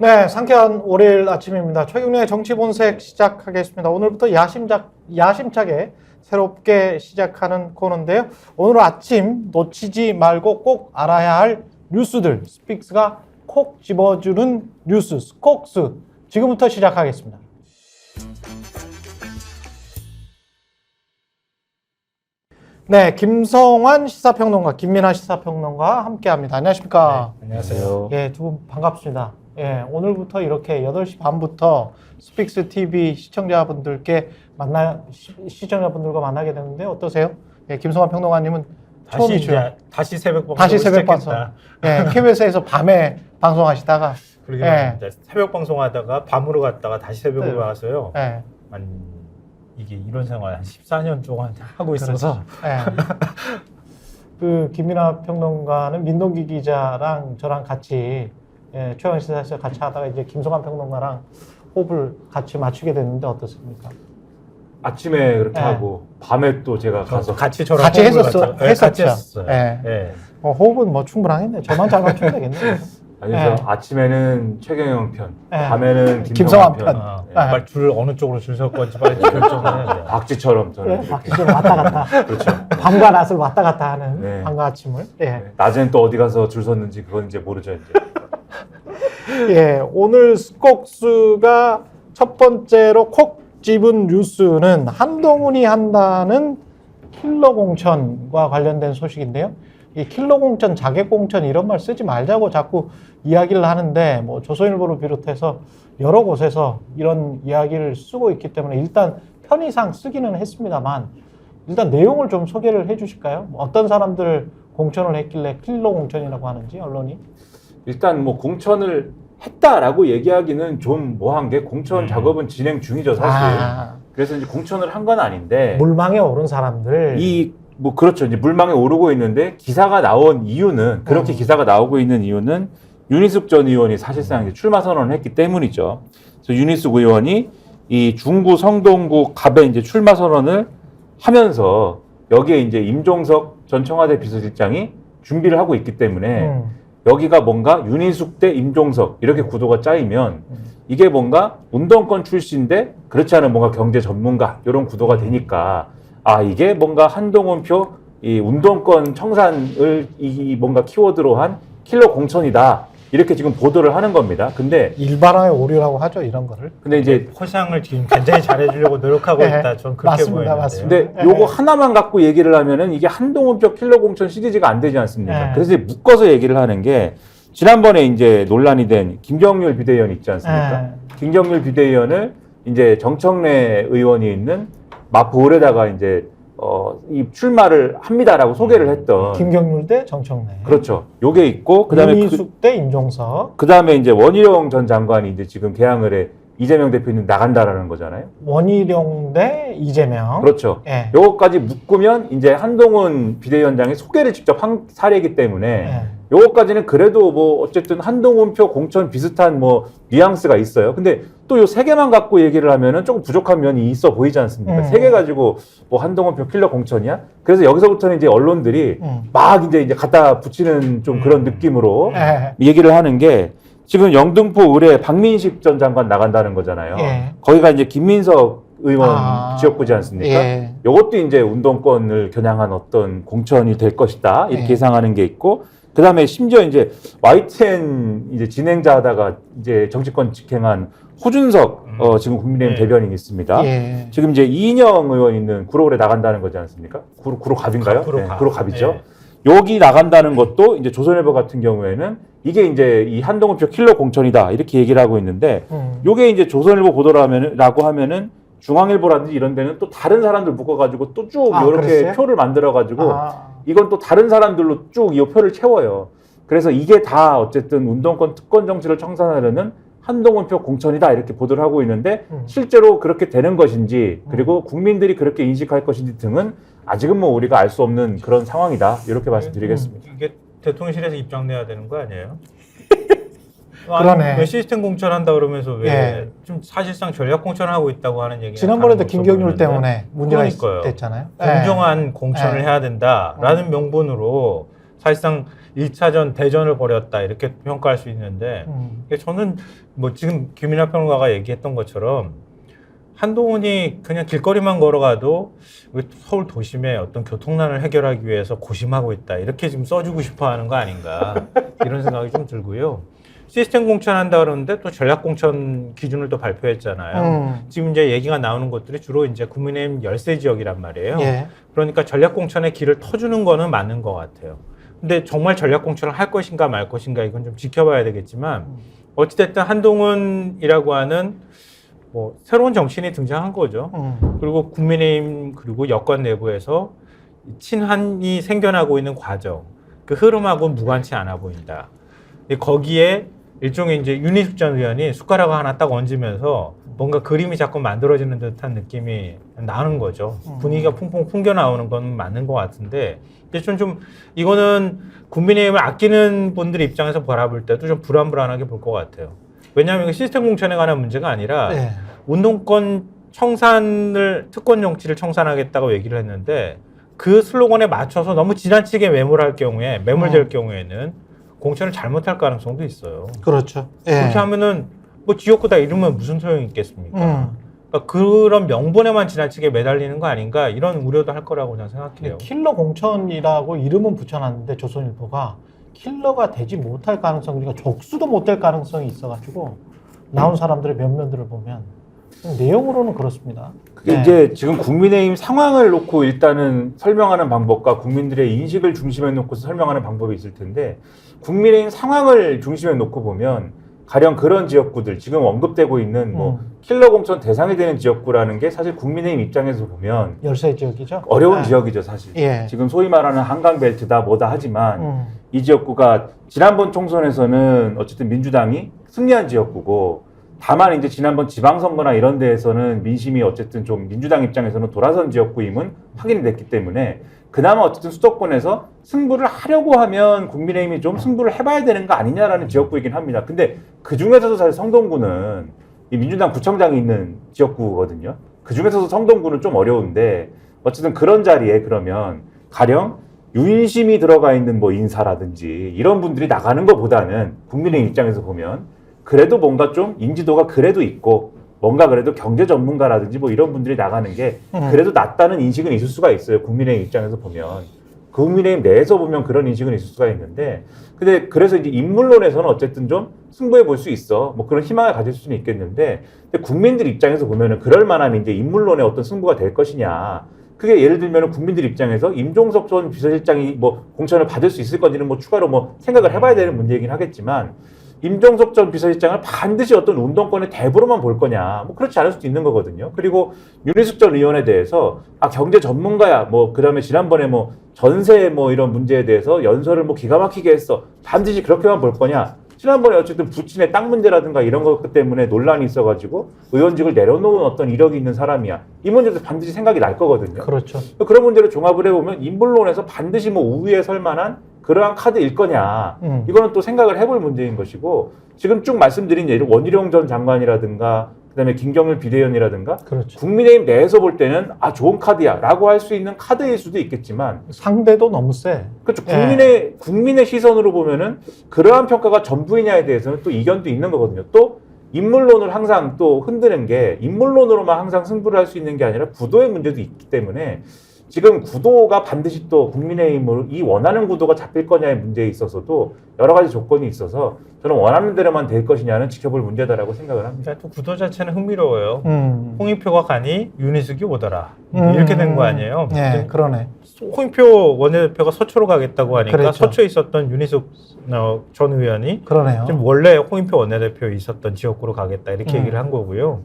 네, 상쾌한 월요일 아침입니다. 최경련의 정치본색 시작하겠습니다. 오늘부터 야심차게 새롭게 시작하는 코너인데요. 오늘 아침 놓치지 말고 꼭 알아야 할 뉴스들, 스픽스가 콕 집어주는 뉴스, 스콕스. 지금부터 시작하겠습니다. 네, 김성환 시사평론가, 김민하 시사평론가 함께합니다. 안녕하십니까? 네, 안녕하세요. 예, 두 분 반갑습니다. 예, 오늘부터 이렇게 8시 반부터 스픽스 TV 시청자분들께 시청자분들과 만나게 되는데 어떠세요? 예, 김성환 평론가님은 처음이죠. 다시 새벽 방송. 다시 새벽 방송. 예, KBS에서 밤에 방송하시다가 그러게 예. 새벽 방송하다가 밤으로 갔다가 다시 새벽으로 네. 와서요. 예, 이게 이런 생활 한 14년 동안 하고 있어서 예. 그 김민하 평론가는 민동기 기자랑 저랑 같이 최강 시사에서 같이 하다가 이제 김성환 평론가랑 호흡을 같이 맞추게 됐는데 어떻습니까? 아침에 그렇게 네. 하고 밤에 또 제가 가서 같이 저랑 같이 호흡을 했었죠. 맞춰- 네, 같이 했었어요. 예. 네. 호흡은 뭐 충분하겠네. 저만 잘 맞추면 되겠네. 그래서 네. 아침에는 최경영 편, 네. 밤에는 김성환 김성환 편. 편. 빨리 어느 쪽으로 줄 설 건지 빨리 결정해야 돼요. 박쥐처럼 저는 예, 이렇게. 박지좀 왔다 갔다. 그렇죠. 밤과 낮을 왔다 갔다 하는 네. 밤과 아침을. 예. 네. 낮에는 또 어디 가서 줄 섰는지 그건 이제 모르죠 이제. 예, 오늘 스콕스가 첫 번째로 콕 집은 뉴스는 한동훈이 한다는 킬러 공천과 관련된 소식인데요. 이 킬러 공천, 자객 공천 이런 말 쓰지 말자고 자꾸 이야기를 하는데 뭐 조선일보를 비롯해서 여러 곳에서 이런 이야기를 쓰고 있기 때문에 일단 편의상 쓰기는 했습니다만 일단 내용을 좀 소개를 해 주실까요? 어떤 사람들 공천을 했길래 킬러 공천이라고 하는지 언론이. 일단 뭐 공천을 했다라고 얘기하기는 좀 뭐한 게 공천 작업은 진행 중이죠 사실. 그래서 이제 공천을 한 건 아닌데 물망에 오른 사람들. 뭐 그렇죠. 이제 물망에 오르고 있는데 기사가 나온 이유는 그렇게 기사가 나오고 있는 이유는 윤희숙 전 의원이 사실상 이제 출마 선언을 했기 때문이죠. 그래서 윤희숙 의원이 이 중구 성동구 갑에 이제 출마 선언을 하면서 여기에 이제 임종석 전 청와대 비서실장이 준비를 하고 있기 때문에 여기가 뭔가 윤희숙 대 임종석 이렇게 구도가 짜이면 이게 뭔가 운동권 출신인데 그렇지 않은 뭔가 경제 전문가 이런 구도가 되니까 이게 뭔가 한동훈표 이 운동권 청산을 이 뭔가 키워드로 한 킬러 공천이다 이렇게 지금 보도를 하는 겁니다. 근데 일반화의 오류라고 하죠 이런 거를. 근데 이제 포장을 지금 굉장히 잘해주려고 노력하고 네, 있다. 전 그렇게 맞습니다, 보이는데요. 맞습니다. 근데 요거 하나만 갖고 얘기를 하면은 이게 한동훈표 킬러 공천 시리즈가 안 되지 않습니까? 네. 그래서 이제 묶어서 얘기를 하는 게 지난번에 이제 논란이 된 김경률 비대위원 있지 않습니까? 김경률 비대위원을 이제 정청래 의원이 있는 마포을에다가 이제 이 출마를 합니다라고 소개를 했던 김경률 대 정청래. 그렇죠. 요게 있고 그다음에 윤희숙 대 임종석. 그다음에 이제 원희룡 전 장관이 이제 지금 개항을 해 이재명 대표는 나간다라는 거잖아요. 원희룡 대 이재명. 그렇죠. 예. 요거까지 묶으면 이제 한동훈 비대위원장이 소개를 직접 한 사례이기 때문에 예. 요거까지는 그래도 뭐 어쨌든 한동훈표 공천 비슷한 뭐 뉘앙스가 있어요. 근데 또 요 세 개만 갖고 얘기를 하면은 조금 부족한 면이 있어 보이지 않습니까? 세 개 가지고 뭐 한동훈표 킬러 공천이야? 그래서 여기서부터는 이제 언론들이 막 이제 갖다 붙이는 좀 그런 느낌으로 예. 얘기를 하는 게 지금 영등포 의뢰 박민식 전 장관 나간다는 거잖아요. 예. 거기가 이제 김민석 의원 지역구지 않습니까? 예. 이것도 이제 운동권을 겨냥한 어떤 공천이 될 것이다 이렇게 예. 예상하는 게 있고, 그 다음에 심지어 이제 YTN 이제 진행자 하다가 이제 정치권 직행한 호준석 지금 국민의힘 대변인 있습니다. 예. 지금 이제 이인영 의원 있는 구로울에 나간다는 거지 않습니까? 구로갑인가요? 구로갑. 구로갑이죠. 네. 여기 나간다는 것도 이제 조선일보 같은 경우에는 이게 이제 이 한동훈표 킬러 공천이다 이렇게 얘기를 하고 있는데, 요게 이제 조선일보 보도라고 하면은 중앙일보라든지 이런 데는 또 다른 사람들 묶어가지고 또 쭉 이렇게 그랬어요? 표를 만들어가지고 이건 또 다른 사람들로 쭉 이 표를 채워요. 그래서 이게 다 어쨌든 운동권 특권 정치를 청산하려는 한동훈표 공천이다 이렇게 보도를 하고 있는데, 실제로 그렇게 되는 것인지 그리고 국민들이 그렇게 인식할 것인지 등은 아직은 뭐 우리가 알 수 없는 그런 상황이다 이렇게 말씀드리겠습니다. 이게 대통령실에서 입장내야 되는 거 아니에요? 그러네. 왜 시스템 공천한다 그러면서 왜 예. 좀 사실상 전략 공천하고 있다고 하는 얘기가 지난번에도 김경률 때문에 문제가 그러니까요. 됐잖아요. 공정한 공천을 예. 해야 된다라는 명분으로 사실상 1차전 대전을 벌였다 이렇게 평가할 수 있는데 저는 뭐 지금 김민하 평론가가 얘기했던 것처럼 한동훈이 그냥 길거리만 걸어가도 서울 도심의 어떤 교통난을 해결하기 위해서 고심하고 있다 이렇게 지금 써주고 싶어하는 거 아닌가 이런 생각이 좀 들고요. 시스템 공천한다 그러는데 또 전략 공천 기준을 또 발표했잖아요. 지금 이제 얘기가 나오는 것들이 주로 이제 국민의힘 열세 지역이란 말이에요. 예. 그러니까 전략 공천의 길을 터주는 거는 맞는 것 같아요. 근데 정말 전략 공천을 할 것인가 말 것인가 이건 좀 지켜봐야 되겠지만 어찌됐든 한동훈이라고 하는 뭐 새로운 정치인이 등장한 거죠. 그리고 국민의힘 그리고 여권 내부에서 친한이 생겨나고 있는 과정, 그 흐름하고는 무관치 않아 보인다. 거기에 일종의 이제 윤희숙 전 의원이 숟가락을 하나 딱 얹으면서 뭔가 그림이 자꾸 만들어지는 듯한 느낌이 나는 거죠. 분위기가 풍풍 풍겨 나오는 건 맞는 것 같은데, 근데 좀 이거는 국민의힘을 아끼는 분들 입장에서 바라볼 때도 좀 불안불안하게 볼 것 같아요. 왜냐하면 시스템 공천에 관한 문제가 아니라 네. 운동권 청산을 특권 정치를 청산하겠다고 얘기를 했는데 그 슬로건에 맞춰서 너무 지나치게 매몰될 경우에는 공천을 잘못할 가능성도 있어요. 그렇죠. 예. 그렇게 하면은 뭐 지역구 다 이루면 무슨 소용이 있겠습니까? 그러니까 그런 명분에만 지나치게 매달리는 거 아닌가 이런 우려도 할 거라고 저는 생각해요. 킬러 공천이라고 이름은 붙여놨는데 조선일보가 킬러가 되지 못할 가능성, 그러니까 족수도 못 될 가능성이 있어가지고 나온 사람들의 면면들을 보면 내용으로는 그렇습니다. 그게 네. 이제 지금 국민의힘 상황을 놓고 일단은 설명하는 방법과 국민들의 인식을 중심에 놓고서 설명하는 방법이 있을 텐데, 국민의힘 상황을 중심에 놓고 보면 가령 그런 지역구들 지금 언급되고 있는 뭐 킬러 공천 대상이 되는 지역구라는 게 사실 국민의힘 입장에서 보면 열세 지역이죠. 어려운 네. 지역이죠 사실. 예. 지금 소위 말하는 한강벨트다 뭐다 하지만 이 지역구가 지난번 총선에서는 어쨌든 민주당이 승리한 지역구고, 다만 이제 지난번 지방선거나 이런 데에서는 민심이 어쨌든 좀 민주당 입장에서는 돌아선 지역구임은 확인이 됐기 때문에 그나마 어쨌든 수도권에서 승부를 하려고 하면 국민의힘이 좀 승부를 해봐야 되는 거 아니냐라는 지역구이긴 합니다. 근데 그 중에서도 사실 성동구는 이 민주당 구청장이 있는 지역구거든요. 그 중에서도 성동구는 좀 어려운데 어쨌든 그런 자리에 그러면 가령 유인심이 들어가 있는 뭐 인사라든지 이런 분들이 나가는 것보다는 국민의힘 입장에서 보면 그래도 뭔가 좀 인지도가 그래도 있고 뭔가 그래도 경제 전문가라든지 뭐 이런 분들이 나가는 게 그래도 낫다는 인식은 있을 수가 있어요. 국민의힘 입장에서 보면. 국민의힘 내에서 보면 그런 인식은 있을 수가 있는데, 근데 그래서 이제 인물론에서는 어쨌든 좀 승부해 볼 수 있어. 뭐 그런 희망을 가질 수는 있겠는데, 근데 국민들 입장에서 보면은 그럴 만한 이제 인물론의 어떤 승부가 될 것이냐. 그게 예를 들면 국민들 입장에서 임종석 전 비서실장이 뭐 공천을 받을 수 있을 건지는 뭐 추가로 뭐 생각을 해봐야 되는 문제이긴 하겠지만, 임종석 전 비서실장을 반드시 어떤 운동권의 대부로만 볼 거냐, 뭐 그렇지 않을 수도 있는 거거든요. 그리고 윤희숙 전 의원에 대해서 경제 전문가야, 뭐 그다음에 지난번에 뭐 전세 뭐 이런 문제에 대해서 연설을 뭐 기가 막히게 했어, 반드시 그렇게만 볼 거냐. 지난번에 어쨌든 부친의 땅 문제라든가 이런 것 때문에 논란이 있어가지고 의원직을 내려놓은 어떤 이력이 있는 사람이야. 이 문제도 반드시 생각이 날 거거든요. 그렇죠. 그런 문제를 종합을 해보면 인물론에서 반드시 뭐 우위에 설 만한 그러한 카드일 거냐, 이거는 또 생각을 해볼 문제인 것이고, 지금 쭉 말씀드린 예를 원희룡 전 장관이라든가 그다음에 김경률 비대위원이라든가 그렇죠. 국민의힘 내에서 볼 때는 좋은 카드야 라고 할 수 있는 카드일 수도 있겠지만, 상대도 너무 세. 그렇죠. 예. 국민의 시선으로 보면은 그러한 평가가 전부이냐에 대해서는 또 이견도 있는 거거든요. 또 인물론을 항상 또 흔드는 게, 인물론으로만 항상 승부를 할 수 있는 게 아니라 구도의 문제도 있기 때문에 지금 구도가 반드시 또 국민의힘으로 이 원하는 구도가 잡힐 거냐의 문제에 있어서도 여러 가지 조건이 있어서 저는 원하는 대로만 될 것이냐는 지켜볼 문제다라고 생각을 합니다. 또 구도 자체는 흥미로워요. 홍익표가 가니 윤희숙이 오더라. 이렇게 된 거 아니에요? 네, 그러네. 홍익표 원내대표가 서초로 가겠다고 하니까 그렇죠. 서초에 있었던 윤희숙 전 의원이 그러네요. 지금 원래 홍익표 원내대표에 있었던 지역구로 가겠다 이렇게 얘기를 한 거고요.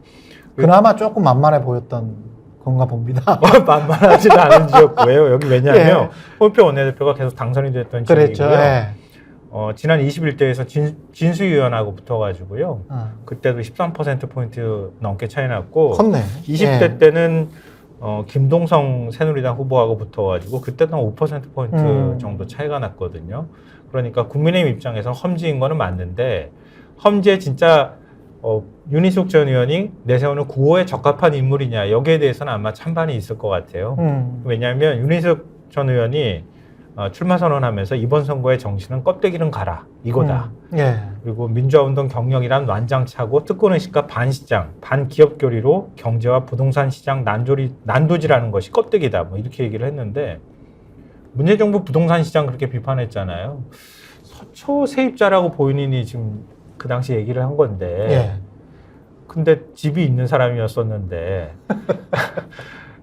그나마 조금 만만해 보였던 건가 봅니다. 만만하지 않은 지역구예요. 여기 왜냐하면 홍익표 원내대표가 계속 당선이 됐던 그랬죠. 지역이고요. 예. 지난 21대에서 진수위원하고 붙어가지고요. 그때도 13%포인트 넘게 차이 났고, 컸네. 20대 예. 때는 김동성 새누리당 후보하고 붙어가지고 그때도 한 5%포인트 정도 차이가 났거든요. 그러니까 국민의힘 입장에서 험지인 거는 맞는데, 험지에 진짜 윤희숙 전 의원이 내세우는 구호에 적합한 인물이냐, 여기에 대해서는 아마 찬반이 있을 것 같아요. 왜냐하면 윤희숙 전 의원이 출마 선언하면서 이번 선거의 정신은 껍데기는 가라 이거다. 예. 그리고 민주화운동 경력이란 완장차고 특권의식과 반시장, 반기업 교리로 경제와 부동산 시장 난도질하는 것이 껍데기다. 뭐 이렇게 얘기를 했는데 문재정부 부동산 시장 그렇게 비판했잖아요. 서초 세입자라고 보이는이 지금 그 당시 얘기를 한 건데 예. 근데 집이 있는 사람이었었는데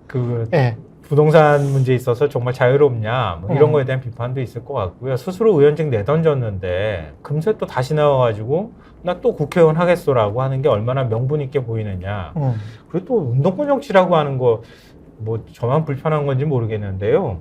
그 예. 부동산 문제에 있어서 정말 자유롭냐 뭐 이런 음. 거에 대한 비판도 있을 것 같고요. 스스로 의원직 내던졌는데 금세 또 다시 나와가지고 나 또 국회의원 하겠소라고 하는 게 얼마나 명분 있게 보이느냐. 그리고 또 운동권 정치라고 하는 거 뭐 저만 불편한 건지 모르겠는데요.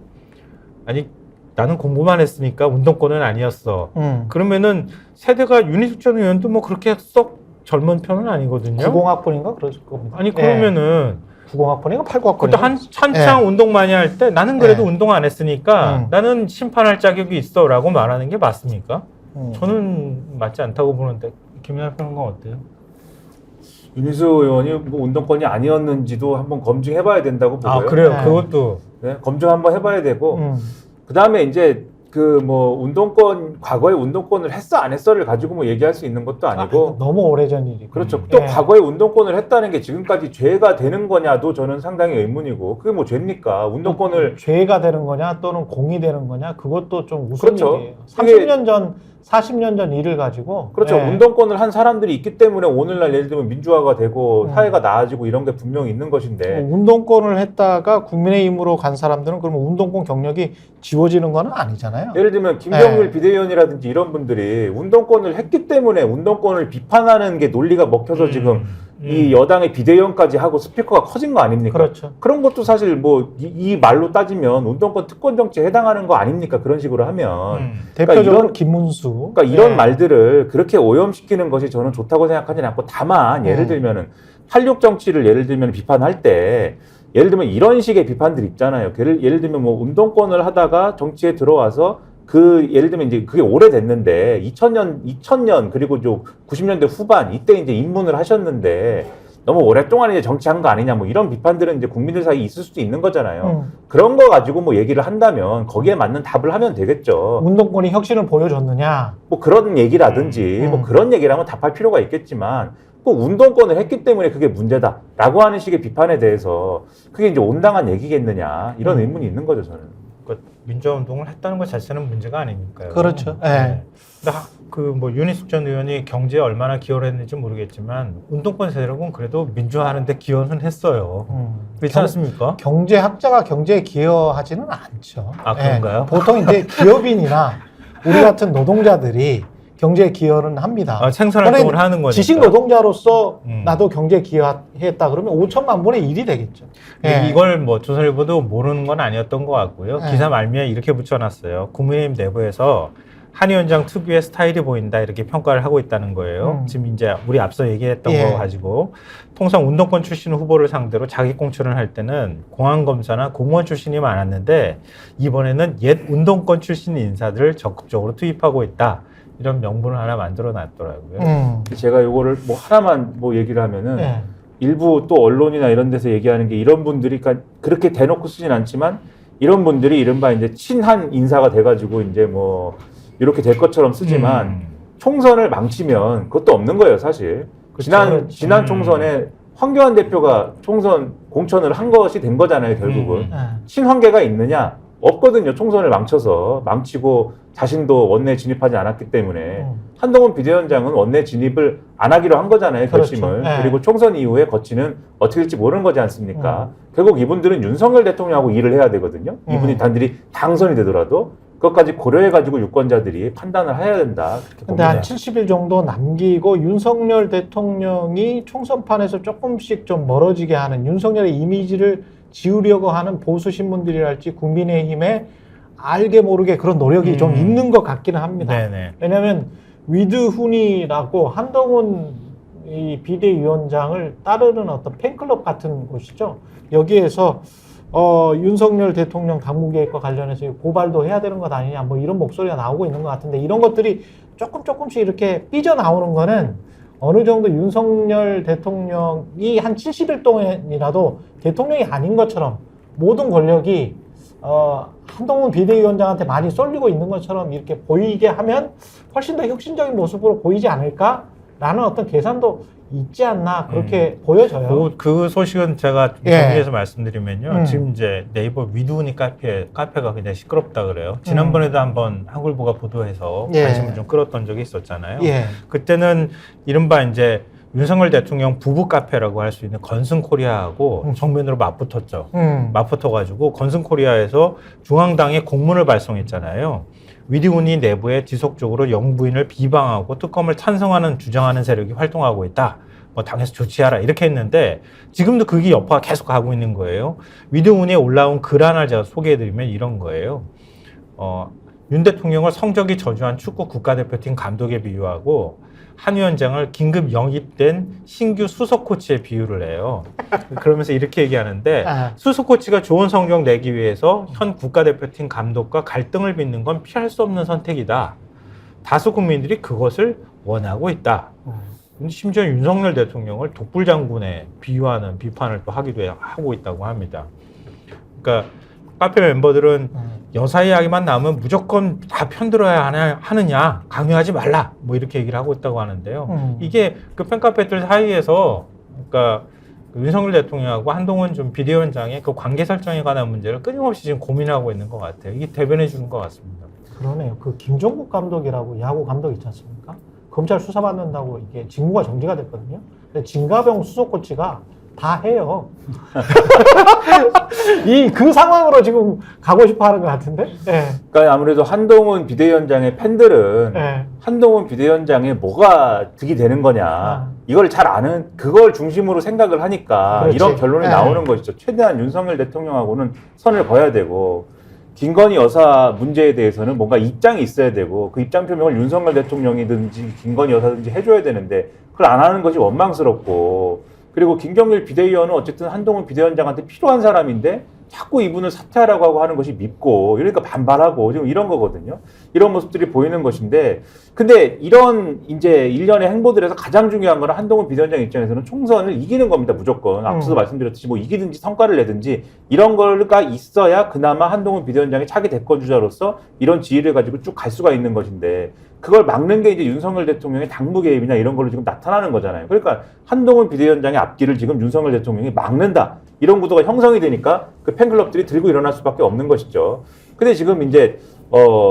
아니 나는 공부만 했으니까 운동권은 아니었어. 그러면은 세대가 윤희숙 전 의원도 뭐 그렇게 썩 젊은 편은 아니거든요. 90학번인가 그럴 겁니다. 아니 그러면은 90학번인가 89학번인가? 그때 한창 운동 많이 할 때 나는 그래도 예. 운동 안 했으니까 나는 심판할 자격이 있어라고 말하는 게 맞습니까? 저는 맞지 않다고 보는데 김연아 평론가 어때요? 윤희수 의원이 뭐 운동권이 아니었는지도 한번 검증해봐야 된다고 보고요. 아 그래요? 네. 그것도 네, 검증 한번 해봐야 되고 그 다음에 이제 그 뭐 운동권 과거에 운동권을 했어 안 했어를 가지고 뭐 얘기할 수 있는 것도 아니고 너무 오래전 일이고. 그렇죠. 또 과거에 운동권을 했다는 게 지금까지 죄가 되는 거냐도 저는 상당히 의문이고 그게 뭐 죄입니까? 운동권을 죄가 되는 거냐 또는 공이 되는 거냐 그것도 좀 우선 그렇죠. 일이에요. 30년 전, 40년 전 일을 가지고 그렇죠. 예. 운동권을 한 사람들이 있기 때문에 오늘날 예를 들면 민주화가 되고 사회가 나아지고 이런 게 분명히 있는 것인데 운동권을 했다가 국민의힘으로 간 사람들은 그러면 운동권 경력이 지워지는 건 아니잖아요. 예를 들면 김병률 비대위원이라든지 이런 분들이 운동권을 했기 때문에 운동권을 비판하는 게 논리가 먹혀서 지금 이 여당의 비대위원까지 하고 스피커가 커진 거 아닙니까? 그렇죠. 그런 것도 사실 뭐 이 말로 따지면 운동권 특권 정치에 해당하는 거 아닙니까? 그런 식으로 하면 대표적으로 그러니까 김문수. 그러니까 이런 말들을 그렇게 오염시키는 것이 저는 좋다고 생각하지는 않고 다만 예를 들면은 86 정치를 예를 들면 비판할 때 예를 들면 이런 식의 비판들 있잖아요. 예를 들면 뭐 운동권을 하다가 정치에 들어와서 그 예를 들면 이제 그게 오래됐는데 2000년 그리고 90년대 후반 이때 이제 입문을 하셨는데 너무 오랫동안 이제 정치한 거 아니냐 뭐 이런 비판들은 이제 국민들 사이에 있을 수도 있는 거잖아요. 그런 거 가지고 뭐 얘기를 한다면 거기에 맞는 답을 하면 되겠죠. 운동권이 혁신을 보여줬느냐? 뭐 그런 얘기라든지 뭐 그런 얘기를 하면 답할 필요가 있겠지만 꼭 운동권을 했기 때문에 그게 문제다라고 하는 식의 비판에 대해서 그게 이제 온당한 얘기겠느냐 이런 의문이 있는 거죠 저는. 그러니까 민주화 운동을 했다는 것 자체는 문제가 아니니까요. 그렇죠. 네. 그뭐 윤희숙 전 의원이 경제에 얼마나 기여를 했는지 모르겠지만 운동권 세력은 그래도 민주화하는데 기여는 했어요. 그렇지 않습니까? 경제학자가 경제에 기여하지는 않죠. 아 그런가요? 보통 이제 기업인이나 우리 같은 노동자들이 경제에 기여는 합니다. 생산활동을 하는 거니까. 지식 노동자로서 나도 경제에 기여했다 그러면 5천만 분의 1이 되겠죠. 이걸 뭐 조선일보도 모르는 건 아니었던 것 같고요. 기사 말미에 이렇게 붙여놨어요. 국민의힘 내부에서 한 위원장 특유의 스타일이 보인다 이렇게 평가를 하고 있다는 거예요. 지금 이제 우리 앞서 얘기했던 거 가지고 통상 운동권 출신 후보를 상대로 자기 공천을 할 때는 공안검사나 공무원 출신이 많았는데 이번에는 옛 운동권 출신 인사들을 적극적으로 투입하고 있다. 이런 명분을 하나 만들어 놨더라고요. 제가 이거를 뭐 하나만 뭐 얘기를 하면은 일부 또 언론이나 이런 데서 얘기하는 게 이런 분들이 그렇게 대놓고 쓰진 않지만 이런 분들이 이른바 이제 친한 인사가 돼가지고 이제 뭐 이렇게 될 것처럼 쓰지만 총선을 망치면 그것도 없는 거예요 사실. 지난 총선에 황교안 대표가 총선 공천을 한 것이 된 거잖아요 결국은. 친황계가 있느냐? 없거든요. 총선을 망치고 자신도 원내에 진입하지 않았기 때문에 한동훈 비대위원장은 원내 진입을 안 하기로 한 거잖아요. 결심을. 그렇죠. 그리고 총선 이후에 거치는 어떻게 될지 모르는 거지 않습니까? 결국 이분들은 윤석열 대통령하고 일을 해야 되거든요. 이분이 단들이 당선이 되더라도 그것까지 고려해가지고 유권자들이 판단을 해야 된다. 근데 한 70일 정도 남기고 윤석열 대통령이 총선판에서 조금씩 좀 멀어지게 하는 윤석열의 이미지를 지우려고 하는 보수 신문들이랄지 국민의힘에 알게 모르게 그런 노력이 좀 있는 것 같기는 합니다. 네네. 왜냐하면 위드훈이라고 한동훈 이 비대위원장을 따르는 어떤 팬클럽 같은 곳이죠. 여기에서 윤석열 대통령 당무계획과 관련해서 고발도 해야 되는 것 아니냐 뭐 이런 목소리가 나오고 있는 것 같은데 이런 것들이 조금씩 이렇게 삐져나오는 거는 어느 정도 윤석열 대통령이 한 70일 동안이라도 대통령이 아닌 것처럼 모든 권력이 한동훈 비대위원장한테 많이 쏠리고 있는 것처럼 이렇게 보이게 하면 훨씬 더 혁신적인 모습으로 보이지 않을까라는 어떤 계산도 있지 않나 그렇게 보여져요. 그 소식은 제가 좀 예. 정리해서 말씀드리면요. 지금 이제 네이버 위두우니 카페가 굉장히 시끄럽다 그래요. 지난번에도 한번 한글보가 보도해서 예. 관심을 좀 끌었던 적이 있었잖아요. 예. 그때는 이른바 이제 윤석열 대통령 부부 카페라고 할 수 있는 건승코리아하고 정면으로 맞붙었죠. 맞붙어가지고 건승코리아에서 중앙당에 공문을 발송했잖아요. 위디우니 내부에 지속적으로 영부인을 비방하고 특검을 찬성하는 주장하는 세력이 활동하고 있다. 뭐 당에서 조치하라 이렇게 했는데 지금도 그게 여파가 계속 가고 있는 거예요. 위디우니에 올라온 글 하나 제가 소개해드리면 이런 거예요. 윤 대통령을 성적이 저조한 축구 국가대표팀 감독에 비유하고 한 위원장을 긴급 영입된 신규 수석 코치에 비유를 해요. 그러면서 이렇게 얘기하는데 수석 코치가 좋은 성적 내기 위해서 현 국가대표팀 감독과 갈등을 빚는 건 피할 수 없는 선택이다. 다수 국민들이 그것을 원하고 있다. 근데 심지어 윤석열 대통령을 독불장군에 비유하는 비판을 또 하기도 하고 있다고 합니다. 그러니까 카페 멤버들은 여사 이야기만 나오면 무조건 다 편들어야 하느냐, 강요하지 말라, 뭐 이렇게 얘기를 하고 있다고 하는데요. 이게 그 팬카페들 사이에서, 그러니까 윤석열 대통령하고 한동훈 좀 비대위원장의 그 관계 설정에 관한 문제를 끊임없이 지금 고민하고 있는 것 같아요. 이게 대변해 주는 것 같습니다. 그러네요. 그 김종국 감독이라고 야구 감독 있지 않습니까? 검찰 수사받는다고 이게 직무가 정지가 됐거든요. 근데 진가병 수석 코치가 다 해요. 그 상황으로 지금 가고 싶어 하는 것 같은데? 네. 그러니까 아무래도 한동훈 비대위원장의 팬들은 네. 한동훈 비대위원장에 뭐가 득이 되는 거냐. 이걸 잘 아는, 그걸 중심으로 생각을 하니까 그렇지. 이런 결론이 네. 나오는 것이죠. 최대한 윤석열 대통령하고는 선을 그어야 되고, 김건희 여사 문제에 대해서는 뭔가 입장이 있어야 되고, 그 입장 표명을 윤석열 대통령이든지 김건희 여사든지 해줘야 되는데, 그걸 안 하는 것이 원망스럽고, 그리고 김경일 비대위원은 어쨌든 한동훈 비대위원장한테 필요한 사람인데 자꾸 이분을 사퇴하라고 하고 하는 것이 밉고, 이러니까 반발하고 지금 이런 거거든요. 이런 모습들이 보이는 것인데, 근데 이런 이제 일련의 행보들에서 가장 중요한 거는 한동훈 비대위원장 입장에서는 총선을 이기는 겁니다. 무조건. 앞서도 말씀드렸듯이 뭐 이기든지 성과를 내든지 이런 거가 있어야 그나마 한동훈 비대위원장이 차기 대권 주자로서 이런 지위를 가지고 쭉 갈 수가 있는 것인데, 그걸 막는 게 이제 윤석열 대통령의 당무 개입이나 이런 걸로 지금 나타나는 거잖아요. 그러니까 한동훈 비대위원장의 앞길을 지금 윤석열 대통령이 막는다. 이런 구도가 형성이 되니까 그 팬클럽들이 들고 일어날 수밖에 없는 것이죠. 근데 지금 이제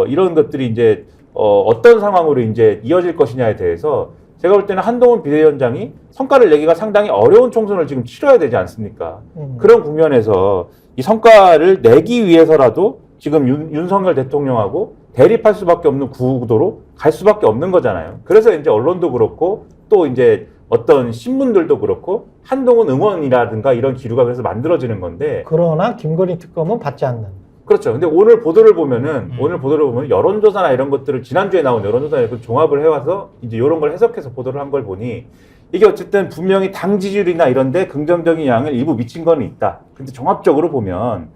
이런 것들이 이제 어떤 상황으로 이제 이어질 것이냐에 대해서 제가 볼 때는 한동훈 비대위원장이 성과를 내기가 상당히 어려운 총선을 지금 치러야 되지 않습니까? 그런 국면에서 이 성과를 내기 위해서라도 지금 윤석열 대통령하고 대립할 수밖에 없는 구도로 갈 수밖에 없는 거잖아요. 그래서 이제 언론도 그렇고 또 이제 어떤 신문들도 그렇고 한동훈 응원이라든가 이런 기류가 그래서 만들어지는 건데, 그러나 김건희 특검은 받지 않는. 그렇죠. 근데 오늘 보도를 보면 여론조사나 이런 것들을 지난주에 나온 여론조사에 종합을 해와서 이제 이런 걸 해석해서 보도를 한 걸 보니, 이게 어쨌든 분명히 당 지지율이나 이런데 긍정적인 영향을 일부 미친 거는 있다. 근데 종합적으로 보면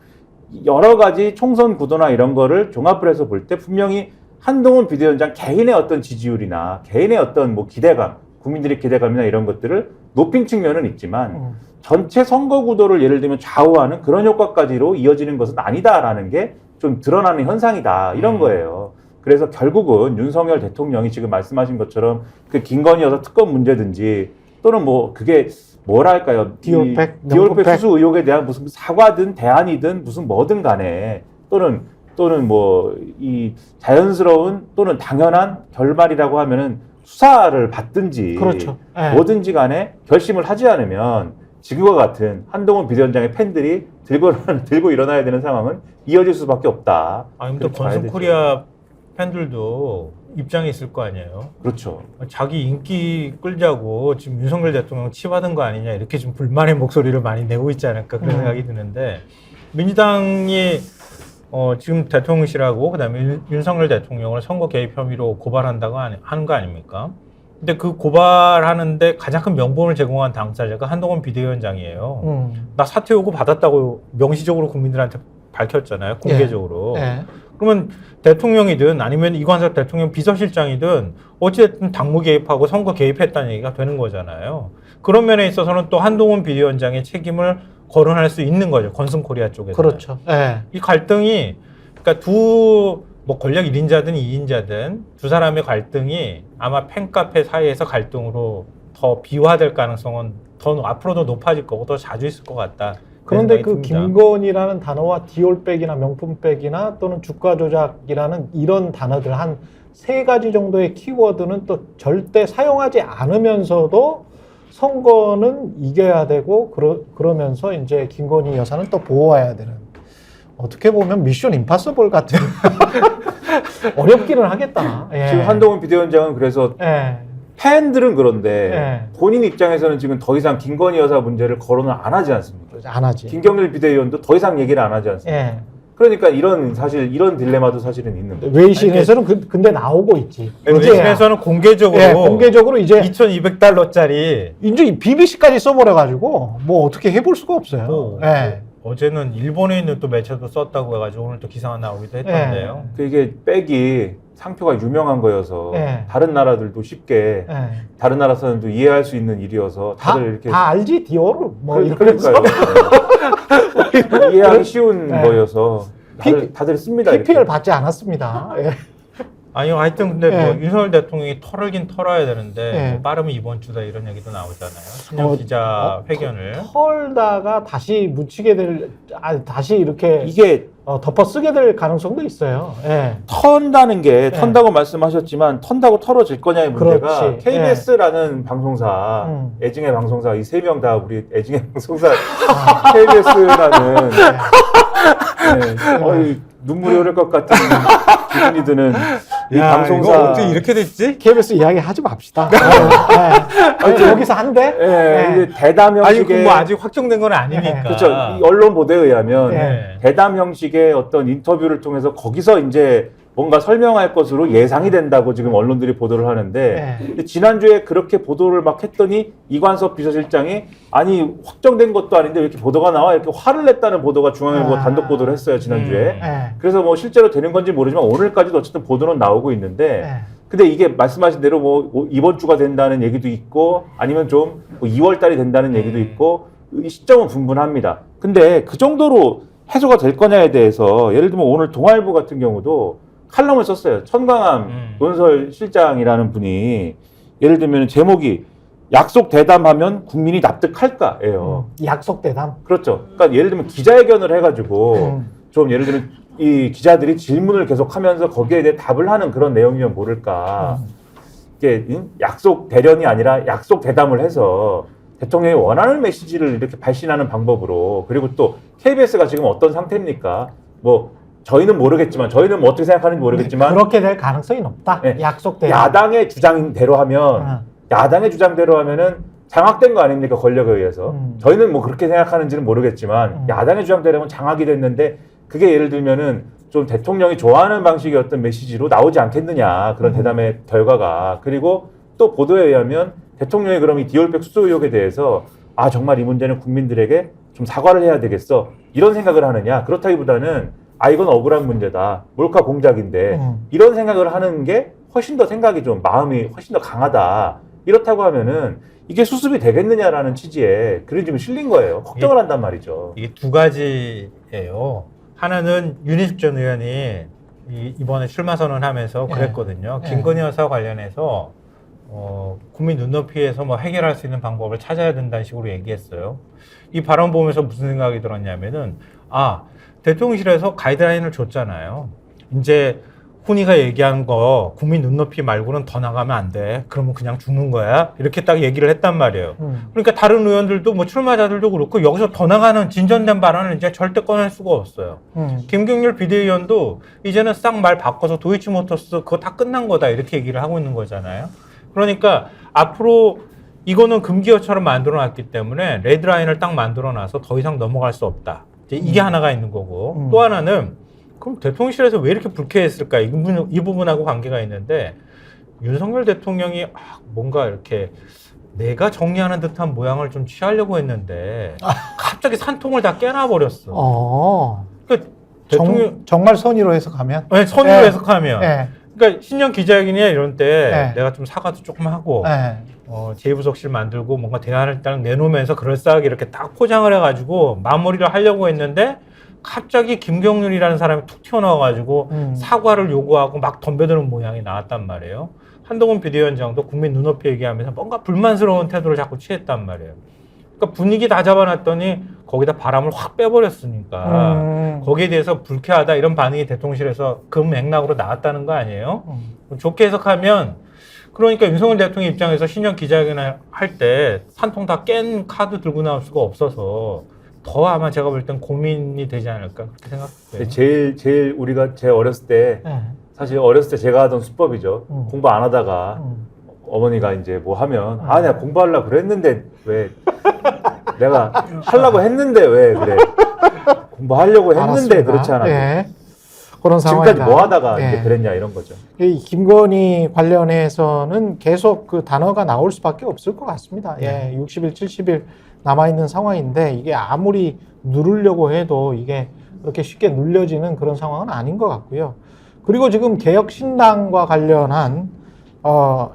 여러 가지 총선 구도나 이런 거를 종합을 해서 볼 때 분명히 한동훈 비대위원장 개인의 어떤 지지율이나 개인의 어떤 뭐 기대감, 국민들의 기대감이나 이런 것들을 높인 측면은 있지만 전체 선거 구도를 예를 들면 좌우하는 그런 효과까지로 이어지는 것은 아니다라는 게 좀 드러나는 현상이다. 이런 거예요. 그래서 결국은 윤석열 대통령이 지금 말씀하신 것처럼 그 김건희 여사 특검 문제든지 또는 뭐 그게 뭐랄까요? 디올백 수수 의혹에 대한 무슨 사과든 대안이든 무슨 뭐든 간에 또는 뭐 이 자연스러운 또는 당연한 결말이라고 하면은 수사를 받든지 그렇죠. 네. 뭐든지 간에 결심을 하지 않으면 지금과 같은 한동훈 비대위원장의 팬들이 들고 일어나야 되는 상황은 이어질 수밖에 없다. 아니, 근데 그렇게 봐야 건승코리아 팬들도 입장이 있을 거 아니에요. 그렇죠. 자기 인기 끌자고 지금 윤석열 대통령 치받은 거 아니냐 이렇게 좀 불만의 목소리를 많이 내고 있지 않을까 그런 생각이 드는데, 민주당이 지금 대통령실하고 그다음에 윤석열 대통령을 선거 개입 혐의로 고발한다고 하는 거 아닙니까? 근데 그 고발하는데 가장 큰 명분을 제공한 당사자가 한동훈 비대위원장이에요. 나 사퇴 요구 받았다고 명시적으로 국민들한테 밝혔잖아요. 공개적으로. 네. 그러면 대통령이든 아니면 이관석 대통령 비서실장이든 어찌됐든 당무 개입하고 선거 개입했다는 얘기가 되는 거잖아요. 그런 면에 있어서는 또 한동훈 비대위원장의 책임을 거론할 수 있는 거죠. 건승코리아 쪽에서. 그렇죠. 예. 이 갈등이 그러니까 뭐 권력 1인자든 2인자든 두 사람의 갈등이 아마 팬카페 사이에서 갈등으로 더 비화될 가능성은 더 앞으로도 높아질 거고 더 자주 있을 것 같다. 그런데 생각이 그 듭니다. 김건희라는 단어와 디올백이나 명품백이나 또는 주가 조작이라는 이런 단어들 한 3가지 정도의 키워드는 또 절대 사용하지 않으면서도 선거는 이겨야 되고 그러면서 이제 김건희 여사는 또 보호해야 되는, 어떻게 보면 미션 임파서블 같은 어렵기는 하겠다. 예. 지금 한동훈 비대위원장은 그래서 예. 팬들은 그런데 예. 본인 입장에서는 지금 더 이상 김건희 여사 문제를 거론을 안 하지 않습니까? 안 하지. 김경일 비대위원도 더 이상 얘기를 안 하지 않습니까? 예. 그러니까 이런 딜레마도 사실은 있는 거죠. 외신에서는 근데 나오고 있지. 외신에서는 공개적으로 예, 공개적으로 이제 2,200달러짜리 이제 BBC까지 써버려가지고 뭐 어떻게 해볼 수가 없어요. 예. 어제는 일본에 있는 또 매체도 썼다고 해가지고 오늘 또 기사가 나오기도 했던데요. 이게 백이 상표가 유명한 거여서 예. 다른 나라들도 쉽게 예. 다른 나라 사람도 이해할 수 있는 일이어서 다들 이렇게 다 알지 디오를 뭐 이렇게 그러니까요. 네. 이해하기 쉬운 네. 거여서 다들 씁니다. PPL 이렇게. 받지 않았습니다. 예. 아니요, 하여튼 근데 예. 뭐 윤석열 대통령이 털을 털어야 되는데 예. 뭐 빠르면 이번 주다 이런 얘기도 나오잖아요. 신년 기자 회견을. 털다가 다시 묻히게 다시 이렇게 이게 덮어 쓰게 될 가능성도 있어요. 예. 턴다는 게 네. 턴다고 말씀하셨지만 턴다고 털어질 거냐의 문제가 그렇지. KBS라는 방송사 애증의 방송사 이 3명 다 우리 애증의 방송사 KBS라는 눈물이 흐를 것 같은 기분이 드는 이 야, 방송사 이거 어떻게 이렇게 됐지? KBS 이야기 하지 맙시다. 여기서 한대? 이게 대담 아니, 형식의 뭐 아직 확정된 건 아니니까. 그렇죠. 이 언론 보도에 의하면 네. 대담 형식의 어떤 인터뷰를 통해서 거기서 이제 뭔가 설명할 것으로 예상이 된다고 지금 언론들이 보도를 하는데 근데 지난주에 그렇게 보도를 막 했더니 이관섭 비서실장이 아니 확정된 것도 아닌데 왜 이렇게 보도가 나와 이렇게 화를 냈다는 보도가 중앙일보가 단독 보도를 했어요 지난주에. 그래서 뭐 실제로 되는 건지 모르지만 오늘까지도 어쨌든 보도는 나오고 있는데 근데 이게 말씀하신 대로 뭐 이번 주가 된다는 얘기도 있고 아니면 좀 2월 달이 된다는 얘기도 있고 이 시점은 분분합니다. 근데 그 정도로 해소가 될 거냐에 대해서 예를 들면 오늘 동아일보 같은 경우도 칼럼을 썼어요. 천광함 논설 실장이라는 분이 예를 들면 제목이 약속 대담하면 국민이 납득할까예요. 약속 대담. 그렇죠. 그러니까 예를 들면 기자회견을 해가지고 좀 예를 들면 이 기자들이 질문을 계속하면서 거기에 대해 답을 하는 그런 내용이면 모를까. 이게 약속 대련이 아니라 약속 대담을 해서 대통령이 원하는 메시지를 이렇게 발신하는 방법으로 그리고 또 KBS가 지금 어떤 상태입니까? 뭐 저희는 모르겠지만 저희는 뭐 어떻게 생각하는지 모르겠지만 그렇게 될 가능성이 높다. 네. 약속 대담. 야당의 주장대로 하면 야당의 주장대로 하면은 장악된 거 아닙니까 권력에 의해서 저희는 뭐 그렇게 생각하는지는 모르겠지만 야당의 주장대로 하면 장악이 됐는데 그게 예를 들면은 좀 대통령이 좋아하는 방식의 어떤 메시지로 나오지 않겠느냐 그런 대담의 결과가 그리고 또 보도에 의하면 대통령이 그럼 이 디올백 수수 의혹에 대해서 아 정말 이 문제는 국민들에게 좀 사과를 해야 되겠어 이런 생각을 하느냐 그렇다기보다는 아 이건 억울한 문제다 몰카 공작인데 이런 생각을 하는 게 훨씬 더 생각이 좀 마음이 훨씬 더 강하다 이렇다고 하면은 이게 수습이 되겠느냐라는 취지에 글이 지금 실린 거예요. 걱정을 한단 말이죠. 이게 두 가지예요. 하나는 윤희숙 전 의원이 이번에 출마 선언하면서 그랬거든요. 김건희 여사 관련해서 국민 눈높이에서 뭐 해결할 수 있는 방법을 찾아야 된다는 식으로 얘기했어요. 이 발언 보면서 무슨 생각이 들었냐면은 대통령실에서 가이드라인을 줬잖아요. 이제 훈이가 얘기한 거 국민 눈높이 말고는 더 나가면 안 돼. 그러면 그냥 죽는 거야. 이렇게 딱 얘기를 했단 말이에요. 그러니까 다른 의원들도 뭐 출마자들도 그렇고 여기서 더 나가는 진전된 발언을 이제 절대 꺼낼 수가 없어요. 김경률 비대위원도 이제는 싹 말 바꿔서 도이치모터스 그거 다 끝난 거다 이렇게 얘기를 하고 있는 거잖아요. 그러니까 앞으로 이거는 금기어처럼 만들어놨기 때문에 레드라인을 딱 만들어놔서 더 이상 넘어갈 수 없다. 이게 하나가 있는 거고 또 하나는 그럼 대통령실에서 왜 이렇게 불쾌했을까 이 부분하고 관계가 있는데 윤석열 대통령이 뭔가 이렇게 내가 정리하는 듯한 모양을 좀 취하려고 했는데 갑자기 산통을 다 깨놔버렸어. 그러니까 정말 선의로 해석하면? 선의로 해석하면 그러니까 신년 기자회견이나 이런 때 네. 내가 좀 사과도 조금 하고 네. 제2부속실 만들고 뭔가 대안을 딱 내놓으면서 그럴싸하게 이렇게 딱 포장을 해가지고 마무리를 하려고 했는데 갑자기 김경률이라는 사람이 툭 튀어나와가지고 사과를 요구하고 막 덤벼드는 모양이 나왔단 말이에요. 한동훈 비대위원장도 국민 눈높이 얘기하면서 뭔가 불만스러운 태도를 자꾸 취했단 말이에요. 그러니까 분위기 다 잡아놨더니 거기다 바람을 확 빼버렸으니까 거기에 대해서 불쾌하다 이런 반응이 대통령실에서 그 맥락으로 나왔다는 거 아니에요? 좋게 해석하면 그러니까 윤석열 대통령 입장에서 신년 기자회견을 할 때 한 통 다 깬 카드 들고 나올 수가 없어서 더 아마 제가 볼 땐 고민이 되지 않을까 그렇게 생각해요. 제일 우리가 제 어렸을 때 사실 어렸을 때 제가 하던 수법이죠. 공부 안 하다가 어머니가 이제 뭐 하면 아 내가 공부하려고 그랬는데 왜 내가 하려고 했는데 왜 그래 공부하려고 했는데 알았습니다. 그렇지 않아. 예. 그런 지금까지 상황이다. 뭐 하다가 예. 이제 그랬냐 이런 거죠. 이 김건희 관련해서는 계속 그 단어가 나올 수밖에 없을 것 같습니다. 예, 60일, 70일 남아있는 상황인데 이게 아무리 누르려고 해도 이게 그렇게 쉽게 눌려지는 그런 상황은 아닌 것 같고요. 그리고 지금 개혁신당과 관련한